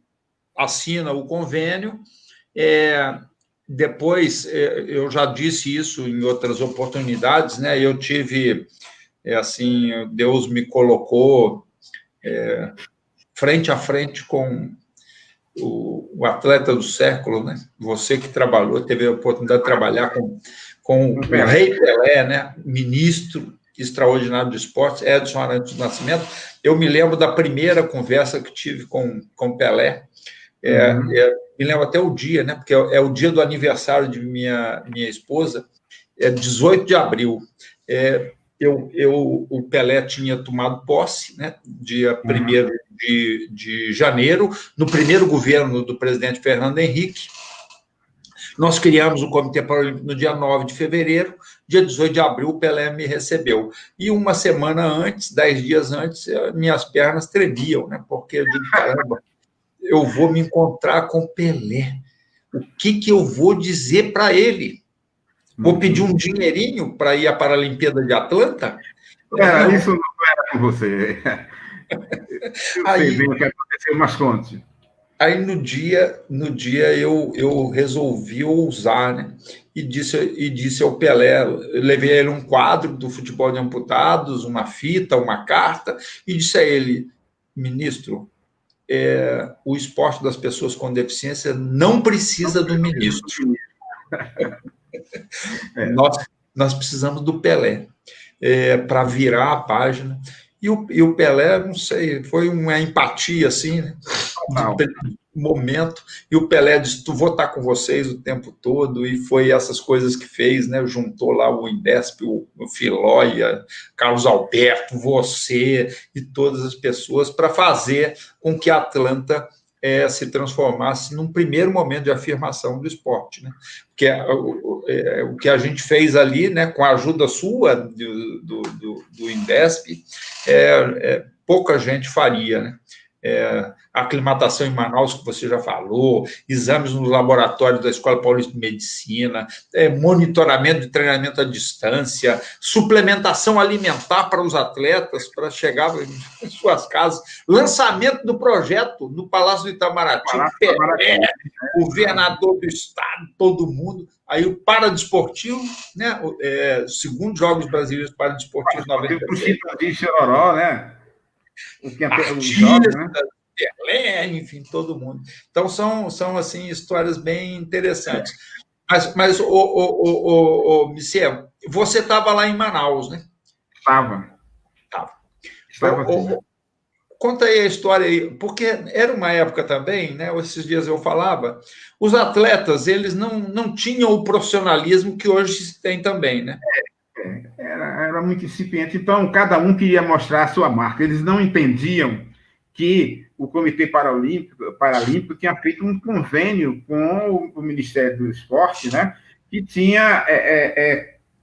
assina o convênio, depois, eu já disse isso em outras oportunidades, né? Eu tive, assim, Deus me colocou frente a frente com o atleta do século, né? Você que trabalhou, teve a oportunidade de trabalhar com o Rei Pelé, né? Ministro extraordinário do esporte, Edson Arantes do Nascimento. Eu me lembro da primeira conversa que tive com Pelé. Me lembro até o dia, né? Porque é o dia do aniversário de minha esposa, 18 de abril. o Pelé tinha tomado posse, né, dia 1º de janeiro, no primeiro governo do presidente Fernando Henrique. Nós criamos o Comitê Paralímpico no dia 9 de fevereiro, dia 18 de abril o Pelé me recebeu. E uma semana antes, 10 dias antes, minhas pernas tremiam, né? Porque eu digo, caramba, eu vou me encontrar com o Pelé. O que eu vou dizer para ele? Vou pedir um dinheirinho para ir à Paralimpíada de Atlanta? Isso não era com você. Eu sei bem o que aconteceu, mas conte. Aí, no dia eu resolvi ousar, né? E disse ao Pelé, eu levei a ele um quadro do futebol de amputados, uma fita, uma carta, e disse a ele, ministro, o esporte das pessoas com deficiência não precisa do ministro. Nós precisamos do Pelé para virar a página. E o Pelé, não sei, foi uma empatia, assim, né? De momento, e o Pelé disse, vou estar com vocês o tempo todo, e foi essas coisas que fez, né? Juntou lá o Indesp, o Filóia, Carlos Alberto, você e todas as pessoas para fazer com que a Atlanta se transformasse num primeiro momento de afirmação do esporte, né? Porque o que a gente fez ali, né, com a ajuda sua do Indesp, pouca gente faria, né? Aclimatação em Manaus, que você já falou, exames no laboratório da Escola Paulista de Medicina, monitoramento de treinamento à distância, suplementação alimentar para os atletas, para chegar em suas casas, lançamento do projeto no Palácio do Itamaraty, governador do estado, todo mundo, aí o paradesportivo, né, segundo Jogos Brasileiros Paradesportivos 96. O Chororó, né? Pelé, enfim, todo mundo. Então, são assim, histórias bem interessantes. Mas Michel, você estava lá em Manaus, né? Estava. Conta aí a história aí, porque era uma época também, né? Esses dias eu falava, os atletas, eles não tinham o profissionalismo que hoje se tem também, né? Era muito incipiente, então cada um queria mostrar a sua marca. Eles não entendiam que o Comitê Paralímpico tinha feito um convênio com o Ministério do Esporte, né, que tinha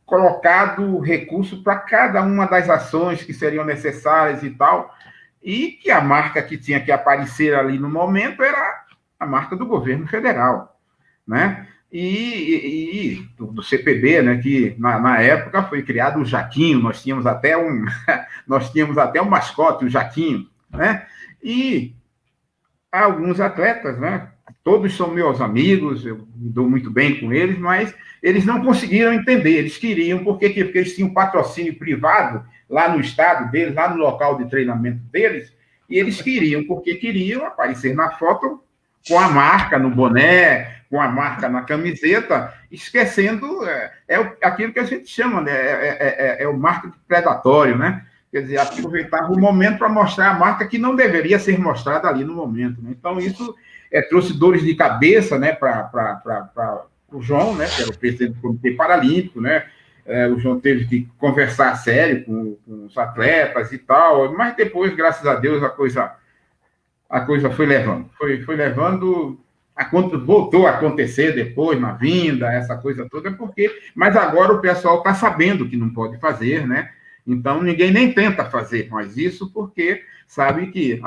colocado recurso para cada uma das ações que seriam necessárias e tal, e que a marca que tinha que aparecer ali no momento era a marca do governo federal, né? E do CPB, né, que na época foi criado o Jaquinho, nós tínhamos até um mascote, o Jaquinho, né? E alguns atletas, né, todos são meus amigos, eu me dou muito bem com eles, mas eles não conseguiram entender, eles queriam, porque eles tinham patrocínio privado lá no estado deles, lá no local de treinamento deles, e eles porque queriam aparecer na foto com a marca no boné, com a marca na camiseta, esquecendo aquilo que a gente chama, né? O marketing predatório, né? Quer dizer, aproveitar o momento para mostrar a marca que não deveria ser mostrada ali no momento, né? Então, isso trouxe dores de cabeça, né, para o João, né, que era o presidente do Comitê Paralímpico, né? O João teve que conversar sério com os atletas e tal, mas depois, graças a Deus, a coisa foi levando. Foi levando, voltou a acontecer depois, na vinda, essa coisa toda, mas agora o pessoal está sabendo que não pode fazer, né? Então, ninguém nem tenta fazer mais isso, porque sabe que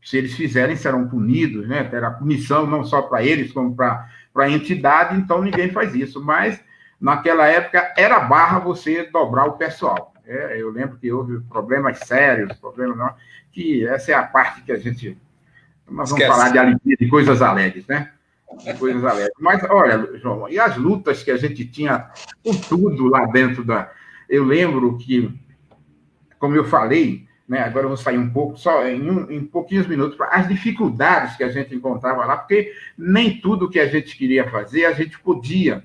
se eles fizerem, serão punidos, né? Terá punição não só para eles, como para a entidade, então ninguém faz isso. Mas, naquela época, era barra você dobrar o pessoal. Eu lembro que houve problemas sérios, que essa é a parte que a gente... Nós vamos falar de alegria, de coisas alegres, né? De coisas alegres. Mas, olha, João, e as lutas que a gente tinha com tudo lá dentro da... Eu lembro que, como eu falei, né, agora eu vou sair um pouco, só em pouquinhos minutos, as dificuldades que a gente encontrava lá, porque nem tudo que a gente queria fazer, a gente podia.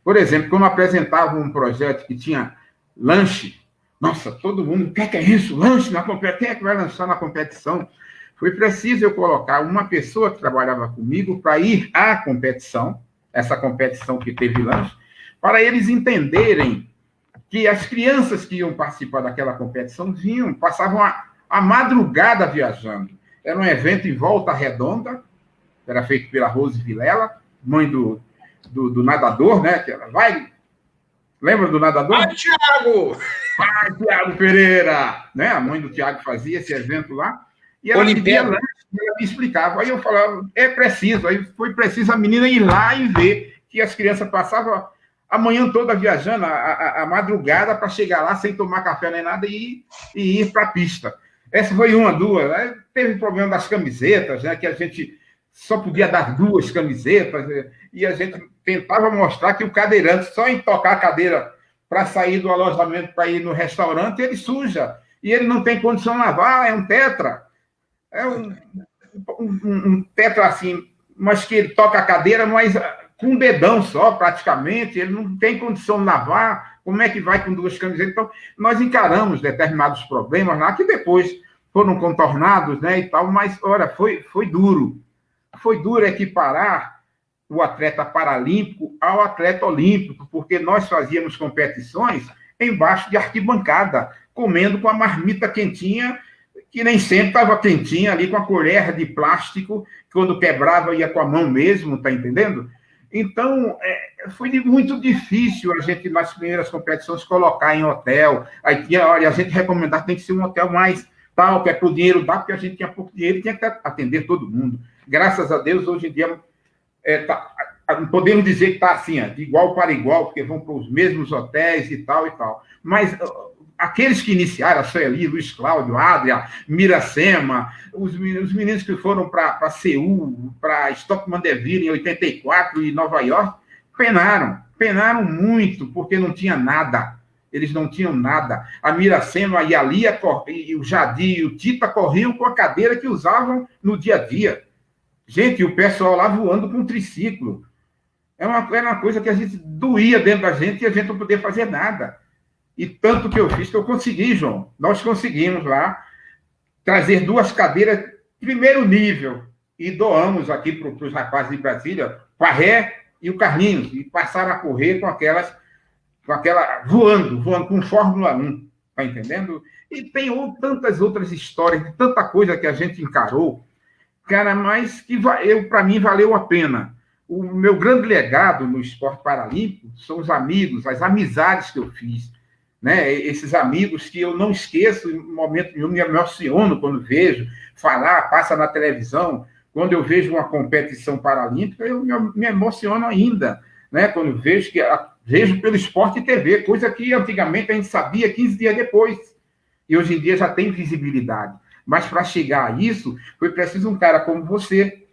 Por exemplo, quando apresentava um projeto que tinha lanche, nossa, todo mundo, o que é isso? Lanche na competição? Quem é que vai lançar na competição? Foi preciso eu colocar uma pessoa que trabalhava comigo para ir à competição, essa competição que teve lanche, para eles entenderem que as crianças que iam participar daquela competição passavam a madrugada viajando. Era um evento em Volta Redonda, era feito pela Rose Vilela, mãe do nadador, né? Que ela vai. Lembra do nadador? Vai, Thiago! Vai, Thiago Pereira! Né? A mãe do Thiago fazia esse evento lá. E ela pedia lanche, ela me explicava. Aí eu falava, é preciso. Aí foi preciso a menina ir lá e ver que as crianças passavam a manhã toda viajando, a madrugada, para chegar lá sem tomar café nem nada e ir para a pista. Essa foi uma, duas. Aí teve problema das camisetas, né? Que a gente só podia dar 2 camisetas, e a gente tentava mostrar que o cadeirante, só em tocar a cadeira para sair do alojamento para ir no restaurante, ele suja, e ele não tem condição de lavar, é um tetra. É um tetra assim, mas que ele toca a cadeira, mas com um dedão só, praticamente, ele não tem condição de lavar, como é que vai com 2 camisetas? Então, nós encaramos determinados problemas lá, que depois foram contornados, né, e tal, mas, olha, foi duro. Foi duro equiparar o atleta paralímpico ao atleta olímpico, porque nós fazíamos competições embaixo de arquibancada, comendo com a marmita quentinha, que nem sempre estava quentinha, ali com a colher de plástico, quando quebrava ia com a mão mesmo, tá entendendo? Então, foi muito difícil a gente, nas primeiras competições, colocar em hotel. Aí tinha, olha, a gente recomendava que tem que ser um hotel mais tal, que é para o dinheiro dar, porque a gente tinha pouco dinheiro, tinha que atender todo mundo. Graças a Deus, hoje em dia, podemos dizer que está assim, de igual para igual, porque vão para os mesmos hotéis e tal e tal. Mas aqueles que iniciaram, a Sueli, Luiz Cláudio, Adria, Miracema, os meninos que foram para Seul, para Stockman Deville em 84 e Nova York, penaram muito, porque não tinha nada. Eles não tinham nada. A Miracema e a Lia, e o Jadi e o Tita corriam com a cadeira que usavam no dia a dia. Gente, o pessoal lá voando com um triciclo. Era uma coisa que a gente doía dentro da gente e a gente não podia fazer nada. E tanto que eu fiz que eu consegui, João. Nós conseguimos lá trazer 2 cadeiras primeiro nível e doamos aqui para os rapazes de Brasília, o Parré e o Carlinhos, e passaram a correr com aquela voando com Fórmula 1, tá entendendo? E tem tantas outras histórias, de tanta coisa que a gente encarou, cara, mas que para mim valeu a pena. O meu grande legado no esporte paralímpico são os amigos, as amizades que eu fiz, né? Esses amigos que eu não esqueço em momento nenhum, me emociono quando vejo falar, passa na televisão, quando eu vejo uma competição paralímpica, eu me emociono ainda, né? Quando vejo pelo Esporte TV, coisa que antigamente a gente sabia 15 dias depois, e hoje em dia já tem visibilidade. Mas para chegar a isso, foi preciso um cara como você.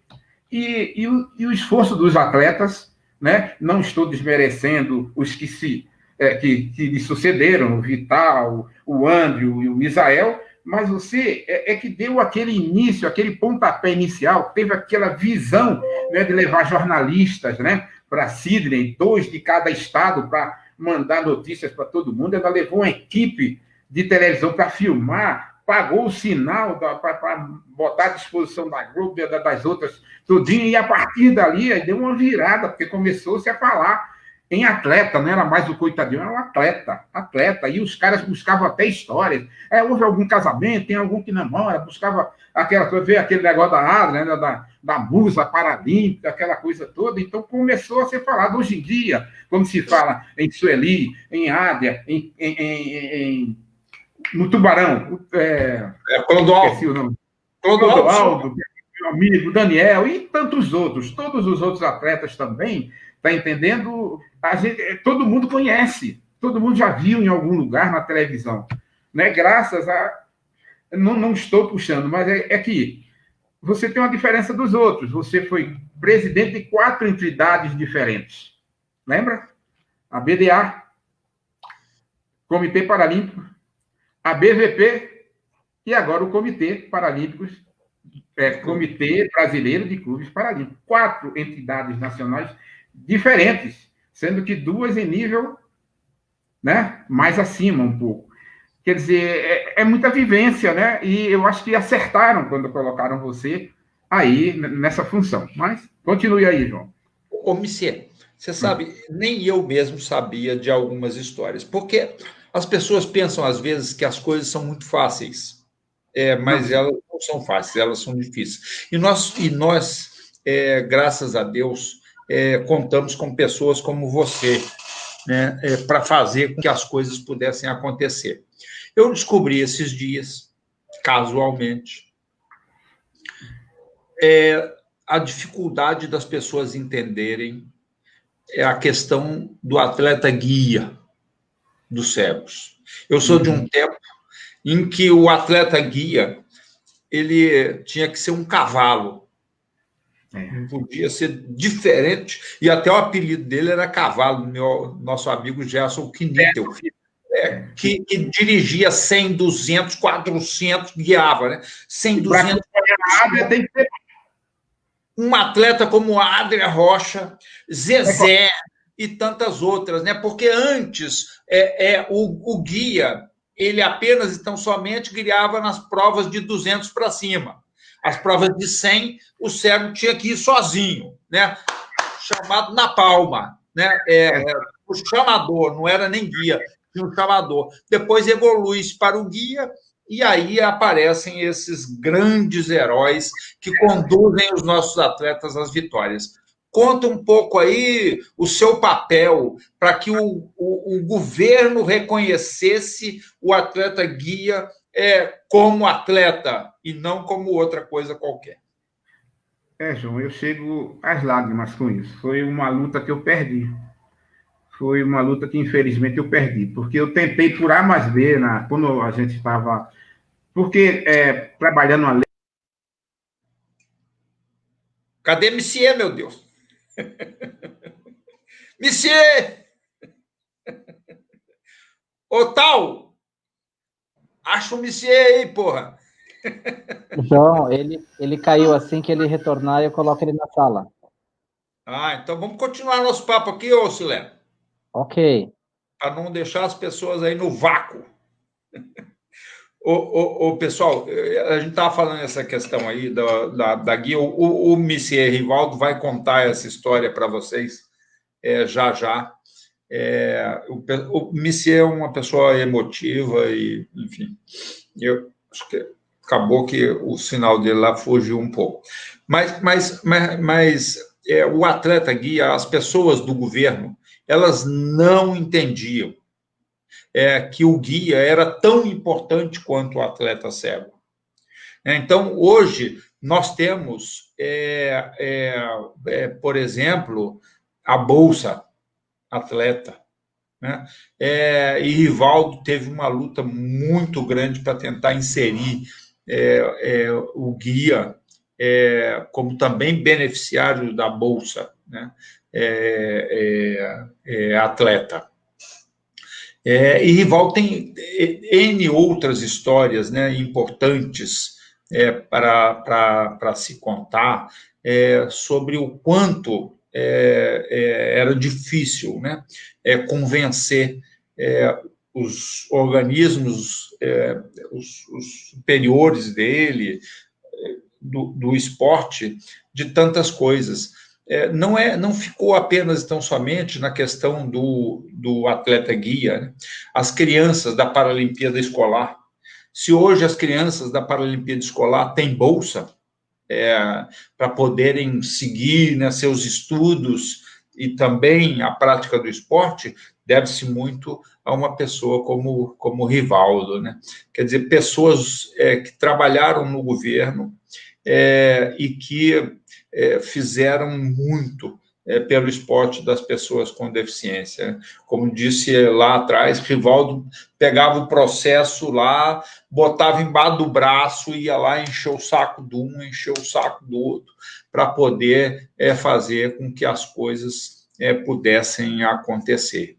E o esforço dos atletas, né? Não estou desmerecendo os que lhe sucederam, o Vital, o Andrew e o Misael, mas você que deu aquele início, aquele pontapé inicial, teve aquela visão, né, de levar jornalistas, né, para Sydney, 2 de cada estado, para mandar notícias para todo mundo. Ela levou uma equipe de televisão para filmar, pagou o sinal para botar à disposição da Globo, das outras, tudinho, e a partir dali aí deu uma virada, porque começou-se a falar em atleta, não era mais o coitadinho, era um atleta, e os caras buscavam até histórias. Houve algum casamento, tem algum que namora, buscava aquela coisa, veio aquele negócio da Adria, né, da musa paralímpica, aquela coisa toda, então começou a ser falado. Hoje em dia, como se fala em Sueli, em Adria, no Tubarão, esqueci o nome. Clodoaldo, meu amigo, Daniel, e tantos outros, todos os outros atletas também, tá entendendo? Todo mundo conhece, todo mundo já viu em algum lugar na televisão, né? Graças a... Não estou puxando, mas é que você tem uma diferença dos outros. Você foi presidente de 4 entidades diferentes. Lembra? A BDA, Comitê Paralímpico, a BVP e agora o Comitê Paralímpicos, Comitê Brasileiro de Clubes Paralímpicos. 4 entidades nacionais diferentes, sendo que 2 em nível, né, mais acima um pouco. Quer dizer, é muita vivência, né? E eu acho que acertaram quando colocaram você aí nessa função. Mas continue aí, João. Ô, Michel, Você sabe, nem eu mesmo sabia de algumas histórias, porque as pessoas pensam, às vezes, que as coisas são muito fáceis, mas elas não são fáceis, elas são difíceis. E nós graças a Deus, contamos com pessoas como você, né, para fazer com que as coisas pudessem acontecer. Eu descobri esses dias, casualmente, a dificuldade das pessoas entenderem a questão do atleta guia dos cegos. Eu sou de um tempo em que o atleta guia ele tinha que ser um cavalo. Não podia ser diferente, e até o apelido dele era Cavalo, nosso amigo Gerson Knittel, que dirigia 100, 200, 400, guiava, né? 100, 200... Tem que ter... Um atleta como Adria Rocha, Zezé e tantas outras, né? Porque antes o guia, ele apenas, então, somente guiava nas provas de 200 para cima. As provas de 100, o cego tinha que ir sozinho, né? Chamado na palma, né? O chamador, não era nem guia, tinha um chamador. Depois evolui-se para o guia, e aí aparecem esses grandes heróis que conduzem os nossos atletas às vitórias. Conta um pouco aí o seu papel para que o governo reconhecesse o atleta guia como atleta e não como outra coisa qualquer. João, eu chego às lágrimas com isso. Foi uma luta que eu perdi. Foi uma luta que, infelizmente, eu perdi. Porque eu tentei por A mais B, quando a gente estava... Porque trabalhando a lei... Cadê Monsieur, meu Deus? Monsieur! Ô, tal! Acha o Monsieur aí, porra! João, ele caiu assim que ele retornar, eu coloco ele na sala. Então vamos continuar nosso papo aqui, ô Silé. Ok. Para não deixar as pessoas aí no vácuo. Pessoal, a gente estava falando essa questão aí da guia. O Monsieur Rivaldo vai contar essa história para vocês já já. O Monsieur é uma pessoa emotiva e, enfim, eu acho que acabou que o sinal dele lá fugiu um pouco. Mas o atleta guia, as pessoas do governo, elas não entendiam que o guia era tão importante quanto o atleta cego. Então, hoje, nós temos, por exemplo, a Bolsa Atleta, né? E Rivaldo teve uma luta muito grande para tentar inserir o guia como também beneficiário da Bolsa, né? Atleta. E Rivaldo tem N outras histórias, né, importantes para se contar sobre o quanto era difícil, né, convencer os organismos, os superiores dele, do esporte, de tantas coisas. Não ficou apenas, tão somente, na questão do atleta guia, né? As crianças da Paralimpíada Escolar. Se hoje as crianças da Paralimpíada Escolar têm bolsa para poderem seguir, né, seus estudos e também a prática do esporte, deve-se muito a uma pessoa como Rivaldo, né? Quer dizer, pessoas que trabalharam no governo e que fizeram muito pelo esporte das pessoas com deficiência. Como disse lá atrás, Rivaldo pegava o processo lá, botava embaixo do braço, ia lá, encheu o saco de um, encheu o saco do outro, para poder fazer com que as coisas pudessem acontecer.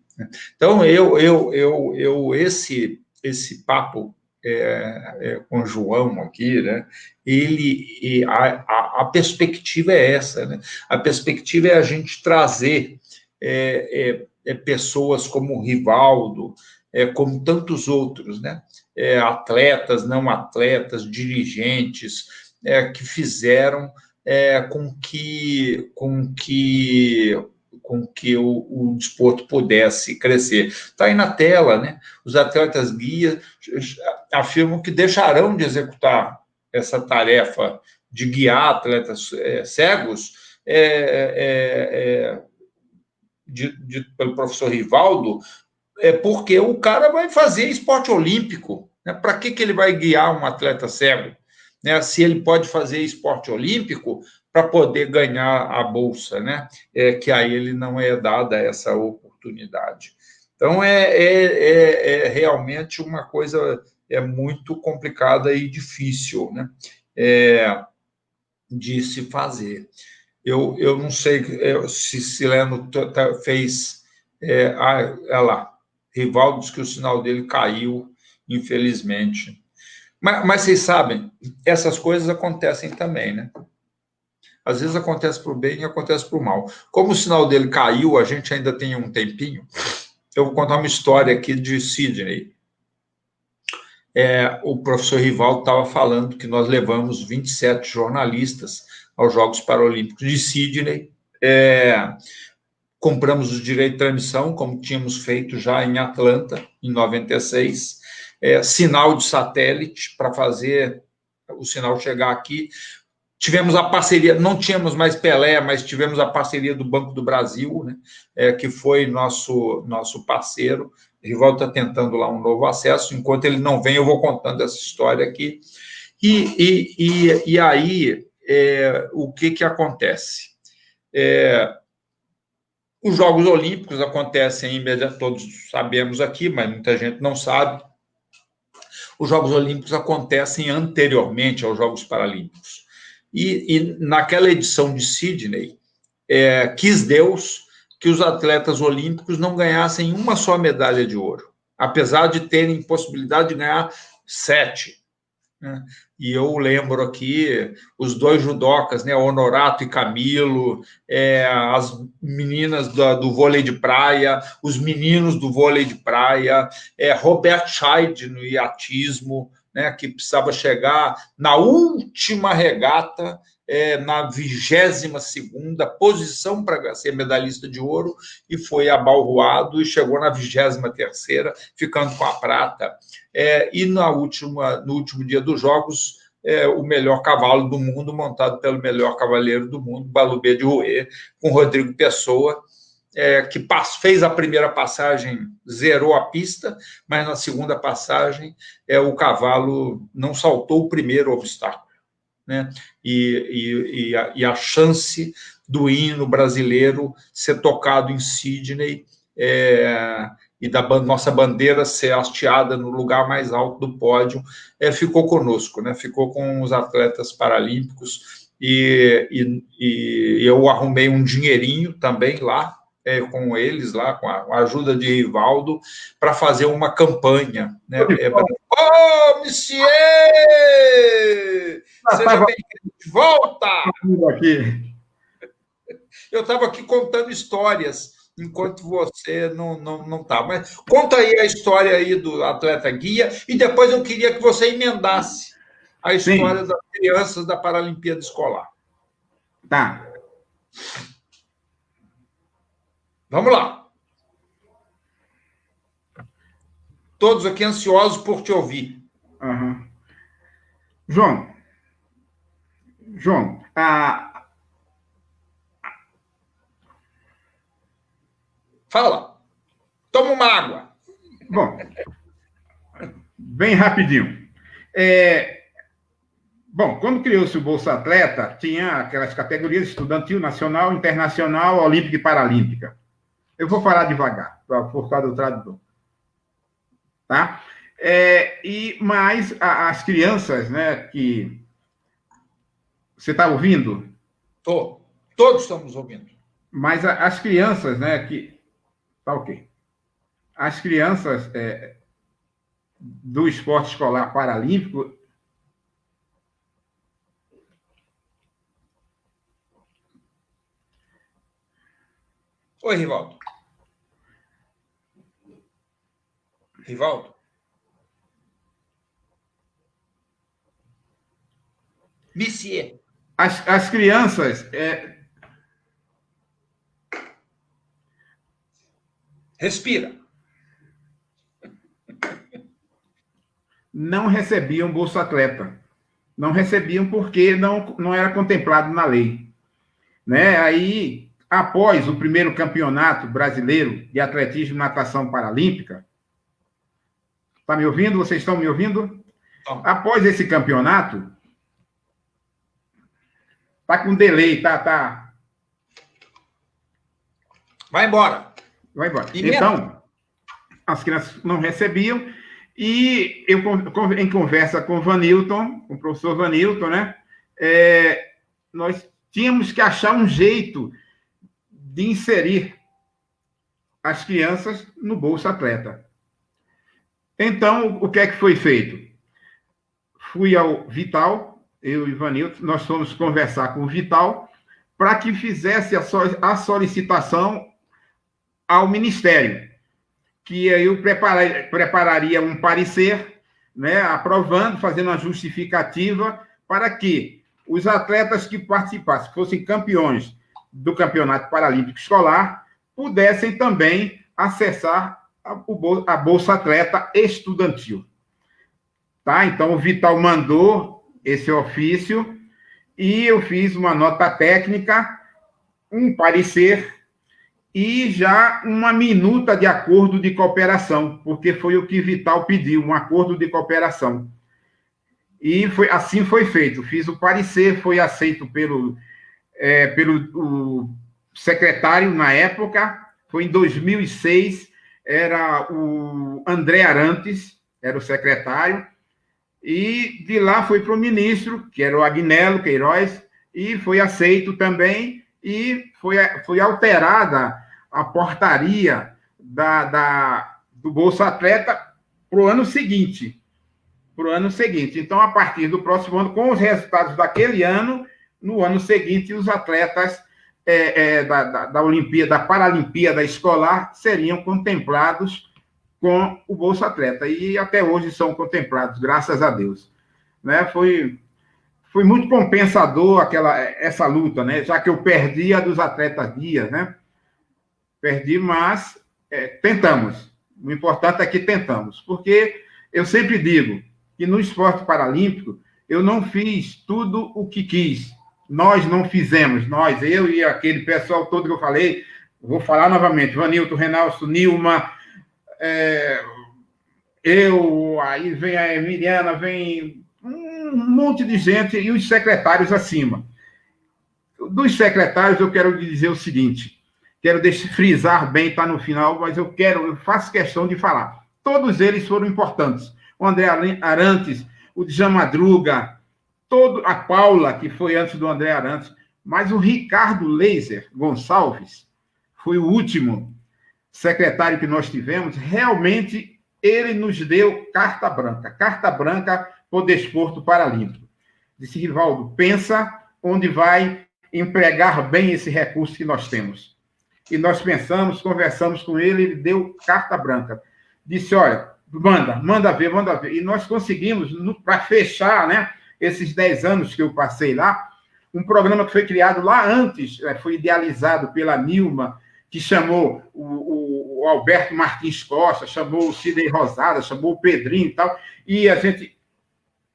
Então, esse papo com o João aqui, né? A perspectiva é essa, né? A perspectiva é a gente trazer pessoas como o Rivaldo, como tantos outros, né? Atletas, não atletas, dirigentes, com com que o desporto pudesse crescer. Está aí na tela, né? Os atletas guia afirmam que deixarão de executar essa tarefa de guiar atletas cegos, dito pelo professor Rivaldo, porque o cara vai fazer esporte olímpico. Né? Para que ele vai guiar um atleta cego? Né? Se ele pode fazer esporte olímpico para poder ganhar a bolsa, né? Que a ele não é dada essa oportunidade. Então, realmente uma coisa muito complicada e difícil, né? De se fazer. Eu não sei se Sileno fez... olha lá, Rivaldo diz que o sinal dele caiu, infelizmente. Mas vocês sabem, essas coisas acontecem também, né? Às vezes acontece para o bem e acontece para o mal. Como o sinal dele caiu, a gente ainda tem um tempinho, eu vou contar uma história aqui de Sydney. O professor Rivaldo estava falando que nós levamos 27 jornalistas aos Jogos Paralímpicos de Sydney. Compramos os direitos de transmissão, como tínhamos feito já em Atlanta, em 96. Sinal de satélite para fazer o sinal chegar aqui. Tivemos a parceria, não tínhamos mais Pelé, mas tivemos a parceria do Banco do Brasil, né, que foi nosso parceiro. O Rivaldo está tentando lá um novo acesso. Enquanto ele não vem, eu vou contando essa história aqui. E aí, o que acontece? Os Jogos Olímpicos acontecem imediatamente, todos sabemos aqui, mas muita gente não sabe. Os Jogos Olímpicos acontecem anteriormente aos Jogos Paralímpicos. E naquela edição de Sydney, quis Deus que os atletas olímpicos não ganhassem uma só medalha de ouro, apesar de terem possibilidade de ganhar 7. Né? E eu lembro aqui os 2 judocas, né, Honorato e Camilo, as meninas do vôlei de praia, os meninos do vôlei de praia, Robert Scheid no iatismo, né, que precisava chegar na última regata, na 22ª posição para ser medalhista de ouro, e foi abalroado e chegou na 23ª, ficando com a prata. E no último dia dos Jogos, o melhor cavalo do mundo, montado pelo melhor cavaleiro do mundo, Balubê de Rouet, com Rodrigo Pessoa, que fez a primeira passagem, zerou a pista, mas na segunda passagem o cavalo não saltou o primeiro obstáculo. Né? E a chance do hino brasileiro ser tocado em Sydney e da nossa bandeira ser hasteada no lugar mais alto do pódio, ficou conosco, né? Ficou com os atletas paralímpicos, e eu arrumei um dinheirinho também lá, com eles, lá com a ajuda de Rivaldo, para fazer uma campanha. Né? Monsieur! Seja bem-vindo de volta! Eu estava aqui contando histórias, enquanto você não estava. Mas conta aí a história aí do atleta guia, e depois eu queria que você emendasse a história Sim. das crianças da Paralimpíada Escolar. Tá. Vamos lá. Todos aqui ansiosos por te ouvir. Uhum. João, Fala. Toma uma água. Bom, bem rapidinho. Bom, quando criou-se o Bolsa Atleta, tinha aquelas categorias estudantil, nacional, internacional, olímpica e paralímpica. Eu vou falar devagar, por causa do tradutor. Tá? Mas as crianças, né, que... Você está ouvindo? Estou. Todos estamos ouvindo. Mas as crianças, né, que... Tá ok. As crianças do esporte escolar paralímpico... Oi, Rivaldo. Rivaldo? Monsieur. As crianças... Respira. Não recebiam Bolsa Atleta. Não recebiam porque não era contemplado na lei. Né? Aí, após o primeiro campeonato brasileiro de atletismo e natação paralímpica, está me ouvindo? Vocês estão me ouvindo? Após esse campeonato, tá com delay, tá. Vai embora. Vai embora. Então, as crianças não recebiam, e eu, em conversa com o Vanilton, com o professor Vanilton, né, nós tínhamos que achar um jeito de inserir as crianças no Bolsa Atleta. Então, o que é que foi feito? Fui ao Vital, eu e o Vanilton, nós fomos conversar com o Vital para que fizesse a solicitação ao Ministério, que eu prepararia um parecer, né, aprovando, fazendo uma justificativa para que os atletas que participassem, fossem campeões do Campeonato Paralímpico Escolar, pudessem também acessar a Bolsa Atleta Estudantil. Tá? Então, o Vital mandou esse ofício e eu fiz uma nota técnica, um parecer e já uma minuta de acordo de cooperação, porque foi o que Vital pediu, um acordo de cooperação. E assim foi feito. Fiz o parecer, foi aceito pelo secretário na época, foi em 2006, era o André Arantes, era o secretário, e de lá foi para o ministro, que era o Agnello Queiroz, e foi aceito também, e foi alterada a portaria do Bolsa Atleta para o ano seguinte. Então, a partir do próximo ano, com os resultados daquele ano, no ano seguinte, os atletas da Paralimpíada Escolar seriam contemplados com o Bolsa Atleta. E até hoje são contemplados, graças a Deus. Né? Foi muito compensador essa luta, né? Já que eu perdi a dos atletas Dias, né? Perdi, mas tentamos. O importante é que tentamos. Porque eu sempre digo que no esporte paralímpico eu não fiz tudo o que quis. Nós não fizemos. Eu e aquele pessoal todo que eu falei, vou falar novamente, Vanilton, Renaldo, Nilma, aí vem a Emiliana, vem um monte de gente e os secretários acima. Dos secretários, eu quero dizer o seguinte, quero frisar bem, está no final, mas eu faço questão de falar. Todos eles foram importantes. O André Arantes, o Djan Madruga, a Paula, que foi antes do André Arantes, mas o Ricardo Leiser Gonçalves foi o último secretário que nós tivemos. Realmente, ele nos deu carta branca para o desporto paralímpico. Disse, Rivaldo, pensa onde vai empregar bem esse recurso que nós temos. E nós pensamos, conversamos com ele, ele deu carta branca. Disse, olha, manda ver. E nós conseguimos, para fechar, né, esses 10 anos que eu passei lá, um programa que foi criado lá antes, foi idealizado pela Nilma, que chamou o Alberto Martins Costa, chamou o Sidney Rosada, chamou o Pedrinho e tal, e a gente,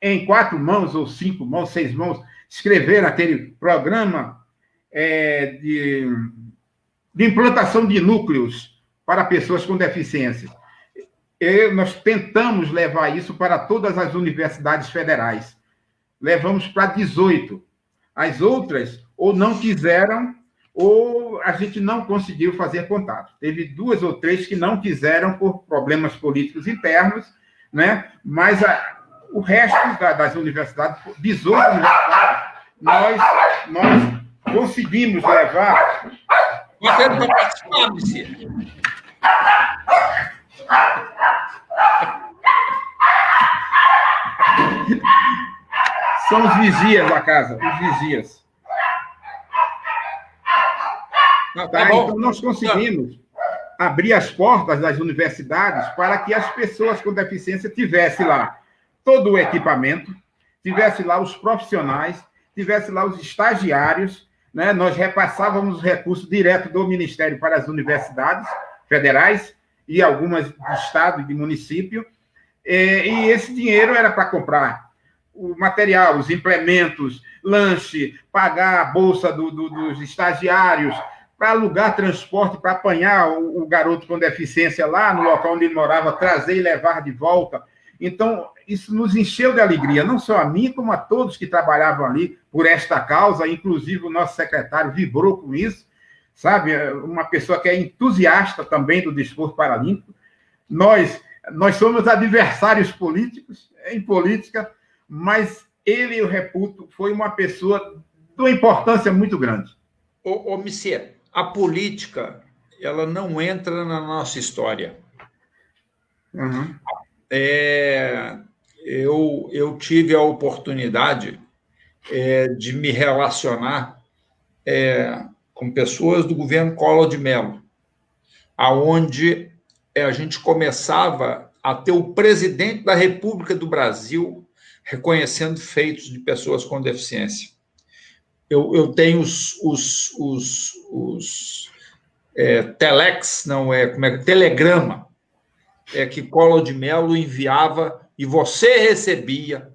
em 4 mãos, ou 5 mãos, 6 mãos, escreveram aquele programa de implantação de núcleos para pessoas com deficiência. Nós tentamos levar isso para todas as universidades federais. Levamos para 18. As outras ou não quiseram, ou a gente não conseguiu fazer contato. Teve 2 ou 3 que não quiseram por problemas políticos internos, né? Mas o resto das universidades, 18 universidades, nós conseguimos levar... Você não participar, Messias. São os vigias da casa, os vigias. Tá? Então, nós conseguimos abrir as portas das universidades para que as pessoas com deficiência tivessem lá todo o equipamento, tivessem lá os profissionais, tivessem lá os estagiários, né? Nós repassávamos os recursos direto do Ministério para as universidades federais, e algumas de estado e de município, e esse dinheiro era para comprar o material, os implementos, lanche, pagar a bolsa dos estagiários, para alugar transporte, para apanhar o garoto com deficiência lá no local onde ele morava, trazer e levar de volta. Então, isso nos encheu de alegria, não só a mim, como a todos que trabalhavam ali por esta causa, inclusive o nosso secretário vibrou com isso, sabe? Uma pessoa que é entusiasta também do desporto paralímpico. Nós somos adversários políticos, em política, mas ele, eu reputo, foi uma pessoa de uma importância muito grande. Michel, a política, ela não entra na nossa história. Uhum. Eu tive a oportunidade de me relacionar com pessoas do governo Collor de Mello, aonde a gente começava a ter o presidente da República do Brasil reconhecendo feitos de pessoas com deficiência. Eu tenho os telex, não é, como é, telegrama, que Collor de Mello enviava e você recebia,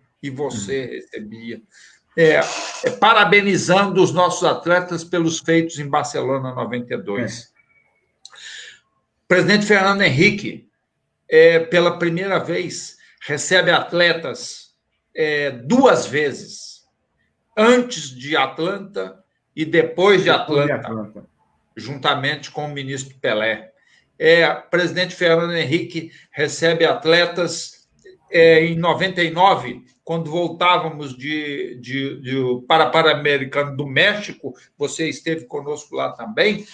parabenizando os nossos atletas pelos feitos em Barcelona 92. O presidente Fernando Henrique, pela primeira vez, recebe atletas 2 vezes, antes de Atlanta e depois de Atlanta, juntamente com o ministro Pelé. O presidente Fernando Henrique recebe atletas em 99, quando voltávamos do Pan-Americano do México, você esteve conosco lá também,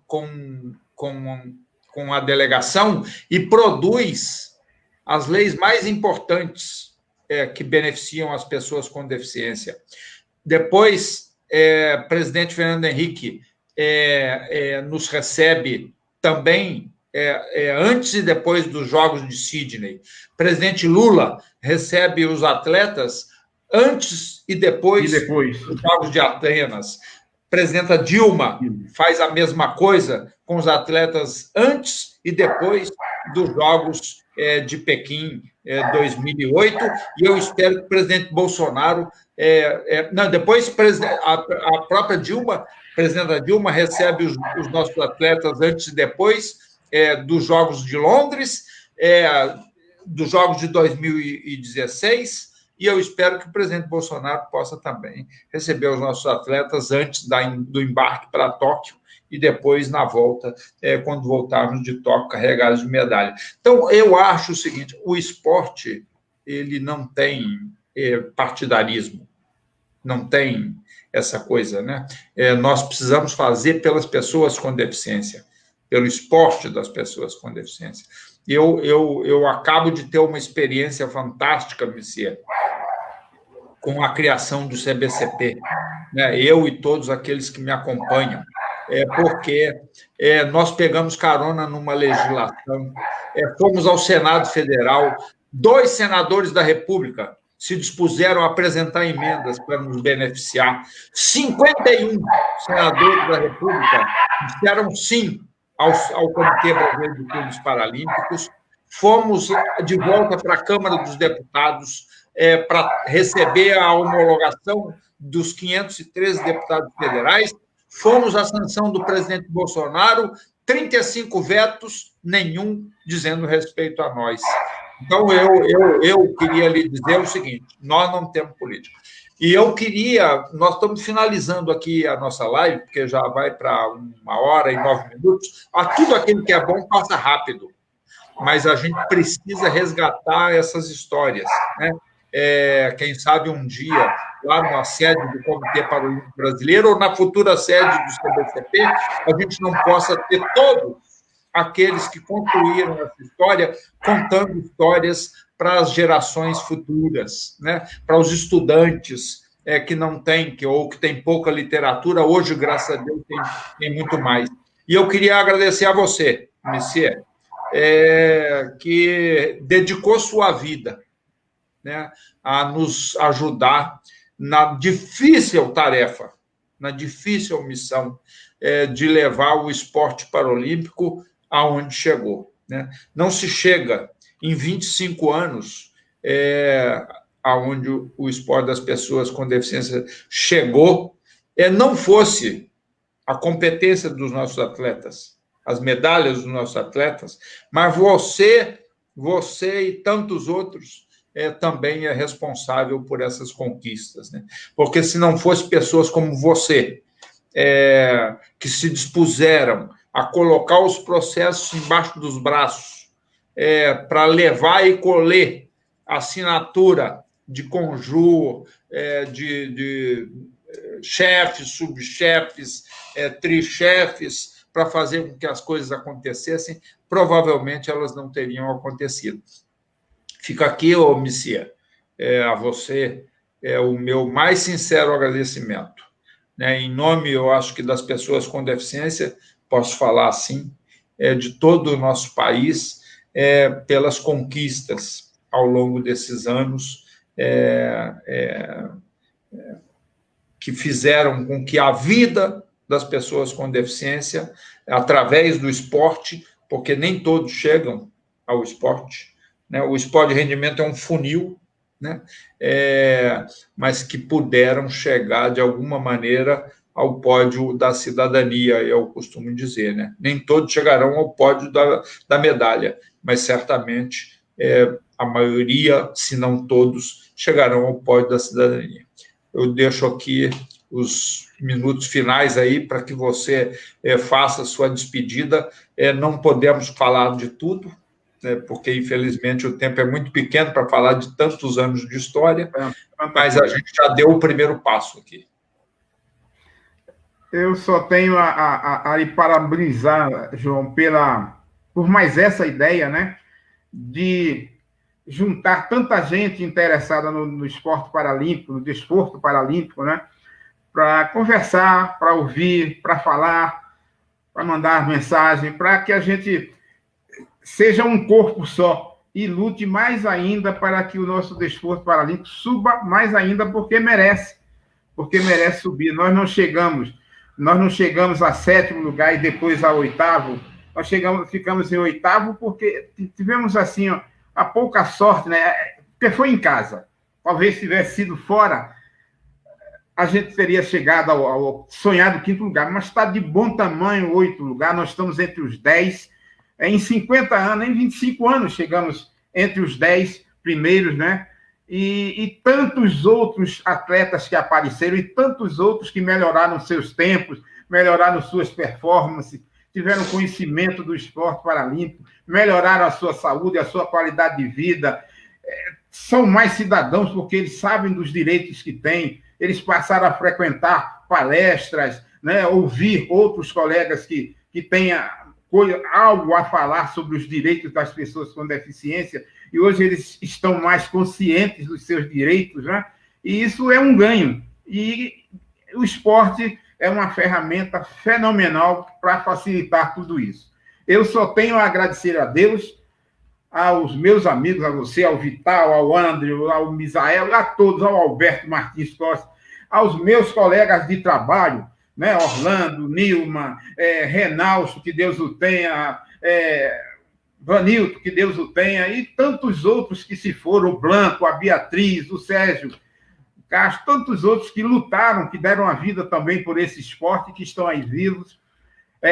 com a delegação e produz as leis mais importantes que beneficiam as pessoas com deficiência. Depois, presidente Fernando Henrique nos recebe também antes e depois dos Jogos de Sydney. Presidente Lula recebe os atletas antes e depois dos Jogos de Atenas. Presidenta Dilma faz a mesma coisa com os atletas antes e depois dos Jogos de Pequim 2008, e eu espero que o presidente Bolsonaro... depois a própria Dilma, presidenta Dilma, recebe os nossos atletas antes e depois dos Jogos de Londres, dos Jogos de 2016, e eu espero que o presidente Bolsonaro possa também receber os nossos atletas antes do embarque para Tóquio e depois na volta, quando voltarmos de Tóquio carregados de medalha. Então, eu acho o seguinte, o esporte ele não tem partidarismo, não tem essa coisa, né? Nós precisamos fazer pelas pessoas com deficiência, pelo esporte das pessoas com deficiência. Eu acabo de ter uma experiência fantástica, Michel, com a criação do CBCP, né? Eu e todos aqueles que me acompanham, porque nós pegamos carona numa legislação, fomos ao Senado Federal, 2 senadores da República se dispuseram a apresentar emendas para nos beneficiar, 51 senadores da República disseram sim ao Comitê Brasileiro de Clubes Paralímpicos, fomos de volta para a Câmara dos Deputados para receber a homologação dos 513 deputados federais, fomos à sanção do presidente Bolsonaro, 35 vetos, nenhum dizendo respeito a nós. Então, eu queria lhe dizer o seguinte, nós não temos política. E nós estamos finalizando aqui a nossa live, porque já vai para 1h09, tudo aquilo que é bom passa rápido, mas a gente precisa resgatar essas histórias, né? Quem sabe um dia, lá na sede do Comitê Paralímpico Brasileiro ou na futura sede do CBCP, a gente não possa ter todos aqueles que concluíram essa história contando histórias para as gerações futuras, né? Para os estudantes que não têm, ou que têm pouca literatura, hoje, graças a Deus, tem muito mais. E eu queria agradecer a você, Michel, que dedicou sua vida, né, a nos ajudar na difícil tarefa, na difícil missão de levar o esporte paralímpico aonde chegou, né? Não se chega em 25 anos aonde o esporte das pessoas com deficiência chegou, não fosse a competência dos nossos atletas, as medalhas dos nossos atletas, mas você e tantos outros também é responsável por essas conquistas, né? Porque se não fosse pessoas como você, que se dispuseram a colocar os processos embaixo dos braços, para levar e colher a assinatura de conjur, de chefes, subchefes, trichefes, para fazer com que as coisas acontecessem, provavelmente elas não teriam acontecido. Fica aqui, ô Messier, a você o meu mais sincero agradecimento. Né? Em nome, eu acho que das pessoas com deficiência, posso falar assim, de todo o nosso país, pelas conquistas ao longo desses anos, que fizeram com que a vida das pessoas com deficiência, através do esporte, porque nem todos chegam ao esporte, né? O esporte de rendimento é um funil, né? Mas que puderam chegar, de alguma maneira, ao pódio da cidadania, eu costumo dizer, né? Nem todos chegarão ao pódio da medalha, mas certamente a maioria, se não todos, chegarão ao pódio da cidadania. Eu deixo aqui os minutos finais aí para que você faça a sua despedida. Não podemos falar de tudo, né, porque, infelizmente, o tempo é muito pequeno para falar de tantos anos de história, mas a gente já deu o primeiro passo aqui. Eu só tenho a lhe parabenizar, João, por mais essa ideia, né, de juntar tanta gente interessada no esporte paralímpico, no desporto paralímpico, né, para conversar, para ouvir, para falar, para mandar mensagem, para que a gente seja um corpo só e lute mais ainda para que o nosso desporto paralímpico suba mais ainda, porque merece subir. Nós não chegamos a 7º lugar e depois a 8º, ficamos em 8º porque tivemos assim a pouca sorte, né? Porque foi em casa. Talvez se tivesse sido fora, a gente teria chegado ao sonhado 5º lugar, mas está de bom tamanho o 8º lugar, nós estamos entre os 10. Em 50 anos, em 25 anos, chegamos entre os 10 primeiros, né? E tantos outros atletas que apareceram e tantos outros que melhoraram seus tempos, melhoraram suas performances, tiveram conhecimento do esporte paralímpico, melhoraram a sua saúde, a sua qualidade de vida, são mais cidadãos porque eles sabem dos direitos que têm, eles passaram a frequentar palestras, né, ouvir outros colegas que tenham algo a falar sobre os direitos das pessoas com deficiência, e hoje eles estão mais conscientes dos seus direitos, né? E isso é um ganho. E o esporte é uma ferramenta fenomenal para facilitar tudo isso. Eu só tenho a agradecer a Deus, aos meus amigos, a você, ao Vital, ao André, ao Misael, a todos, ao Alberto Martins Costa, aos meus colegas de trabalho, né? Orlando, Nilma, Renaldo, que Deus o tenha, Vanilton, que Deus o tenha, e tantos outros que se foram, o Blanco, a Beatriz, o Sérgio Castro, tantos outros que lutaram, que deram a vida também por esse esporte, que estão aí vivos,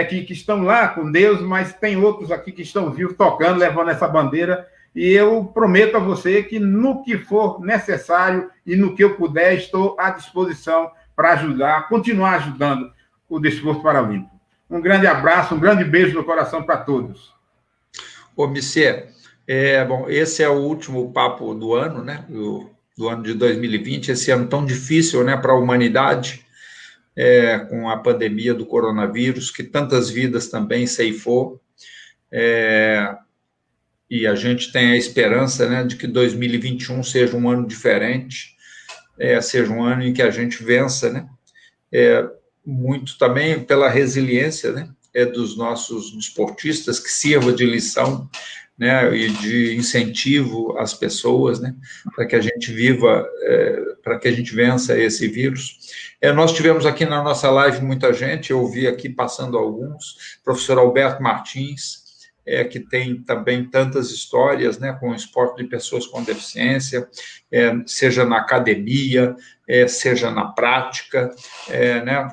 que estão lá com Deus, mas tem outros aqui que estão vivos, tocando, levando essa bandeira, e eu prometo a você que no que for necessário e no que eu puder, estou à disposição para ajudar, continuar ajudando o desporto paralímpico. Um grande abraço, um grande beijo no coração para todos. Ô, Messier, bom, esse é o último papo do ano, né? Do ano de 2020, esse ano tão difícil, né, para a humanidade, com a pandemia do coronavírus, que tantas vidas também ceifou, e a gente tem a esperança, né, de que 2021 seja um ano diferente, seja um ano em que a gente vença, né, muito também pela resiliência, né, dos nossos desportistas, que sirva de lição, né, e de incentivo às pessoas, né, para que a gente viva, para que a gente vença esse vírus. Nós tivemos aqui na nossa live muita gente, eu vi aqui passando alguns, professor Alberto Martins, que tem também tantas histórias, né, com o esporte de pessoas com deficiência, seja na academia, seja na prática, né,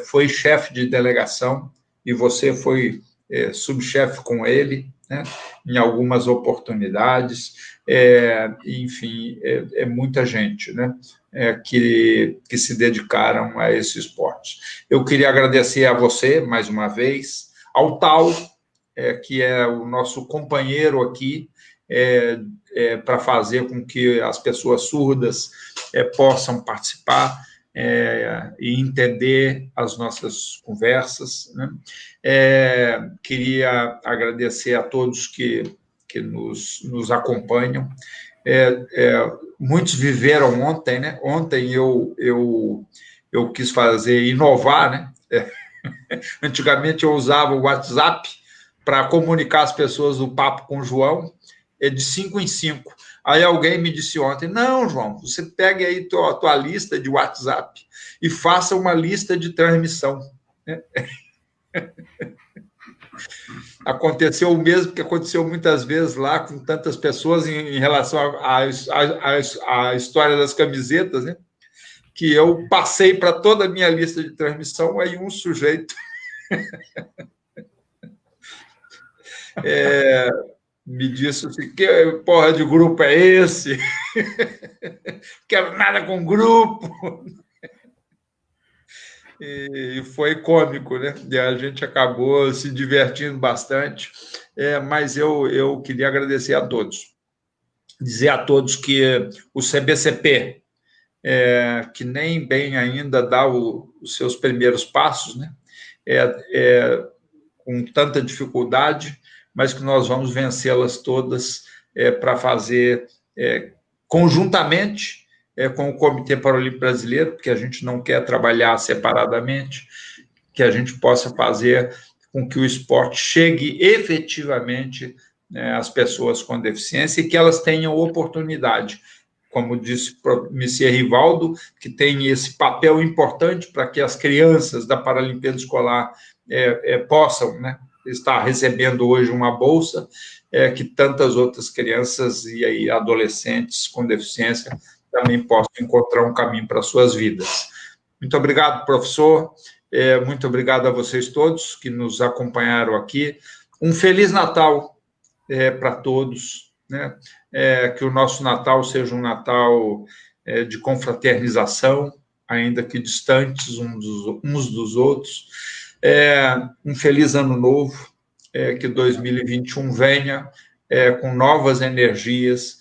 foi chefe de delegação e você foi subchefe com ele, né, em algumas oportunidades, enfim, muita gente, né, que se dedicaram a esse esporte. Eu queria agradecer a você, mais uma vez, ao Tal, que é o nosso companheiro aqui, para fazer com que as pessoas surdas possam participar e entender as nossas conversas, né? Queria agradecer a todos que nos acompanham. Muitos viveram ontem, né? Ontem eu quis inovar, né? Antigamente eu usava o WhatsApp para comunicar as pessoas do Papo com o João, de 5 em 5. Aí alguém me disse ontem, não, João, você pega aí a tua lista de WhatsApp e faça uma lista de transmissão. Aconteceu o mesmo que aconteceu muitas vezes lá com tantas pessoas em relação à história das camisetas, né? Que eu passei para toda a minha lista de transmissão, aí um sujeito me disse assim, que porra de grupo é esse? Quero nada com grupo. E foi cômico, né? E a gente acabou se divertindo bastante, mas eu queria agradecer a todos. Dizer a todos que o CBCP, que nem bem ainda dá os seus primeiros passos, né? Com tanta dificuldade, mas que nós vamos vencê-las todas para fazer conjuntamente com o Comitê Paralímpico Brasileiro, porque a gente não quer trabalhar separadamente, que a gente possa fazer com que o esporte chegue efetivamente às pessoas com deficiência e que elas tenham oportunidade. Como disse o Messier Rivaldo, que tem esse papel importante para que as crianças da Paralimpíada Escolar possam, né, estar recebendo hoje uma bolsa, que tantas outras crianças e aí adolescentes com deficiência também possam encontrar um caminho para suas vidas. Muito obrigado, professor. Muito obrigado a vocês todos que nos acompanharam aqui. Um Feliz Natal para todos, né? Que o nosso Natal seja um Natal de confraternização, ainda que distantes uns dos outros. Um feliz ano novo, que 2021 venha com novas energias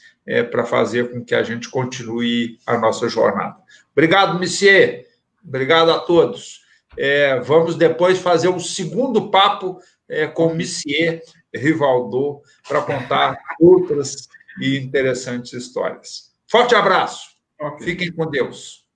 para fazer com que a gente continue a nossa jornada. Obrigado, Messier. Obrigado a todos. Vamos depois fazer um segundo papo com o Messier Rivaldo para contar outras e interessantes histórias. Forte abraço. Okay. Fiquem com Deus.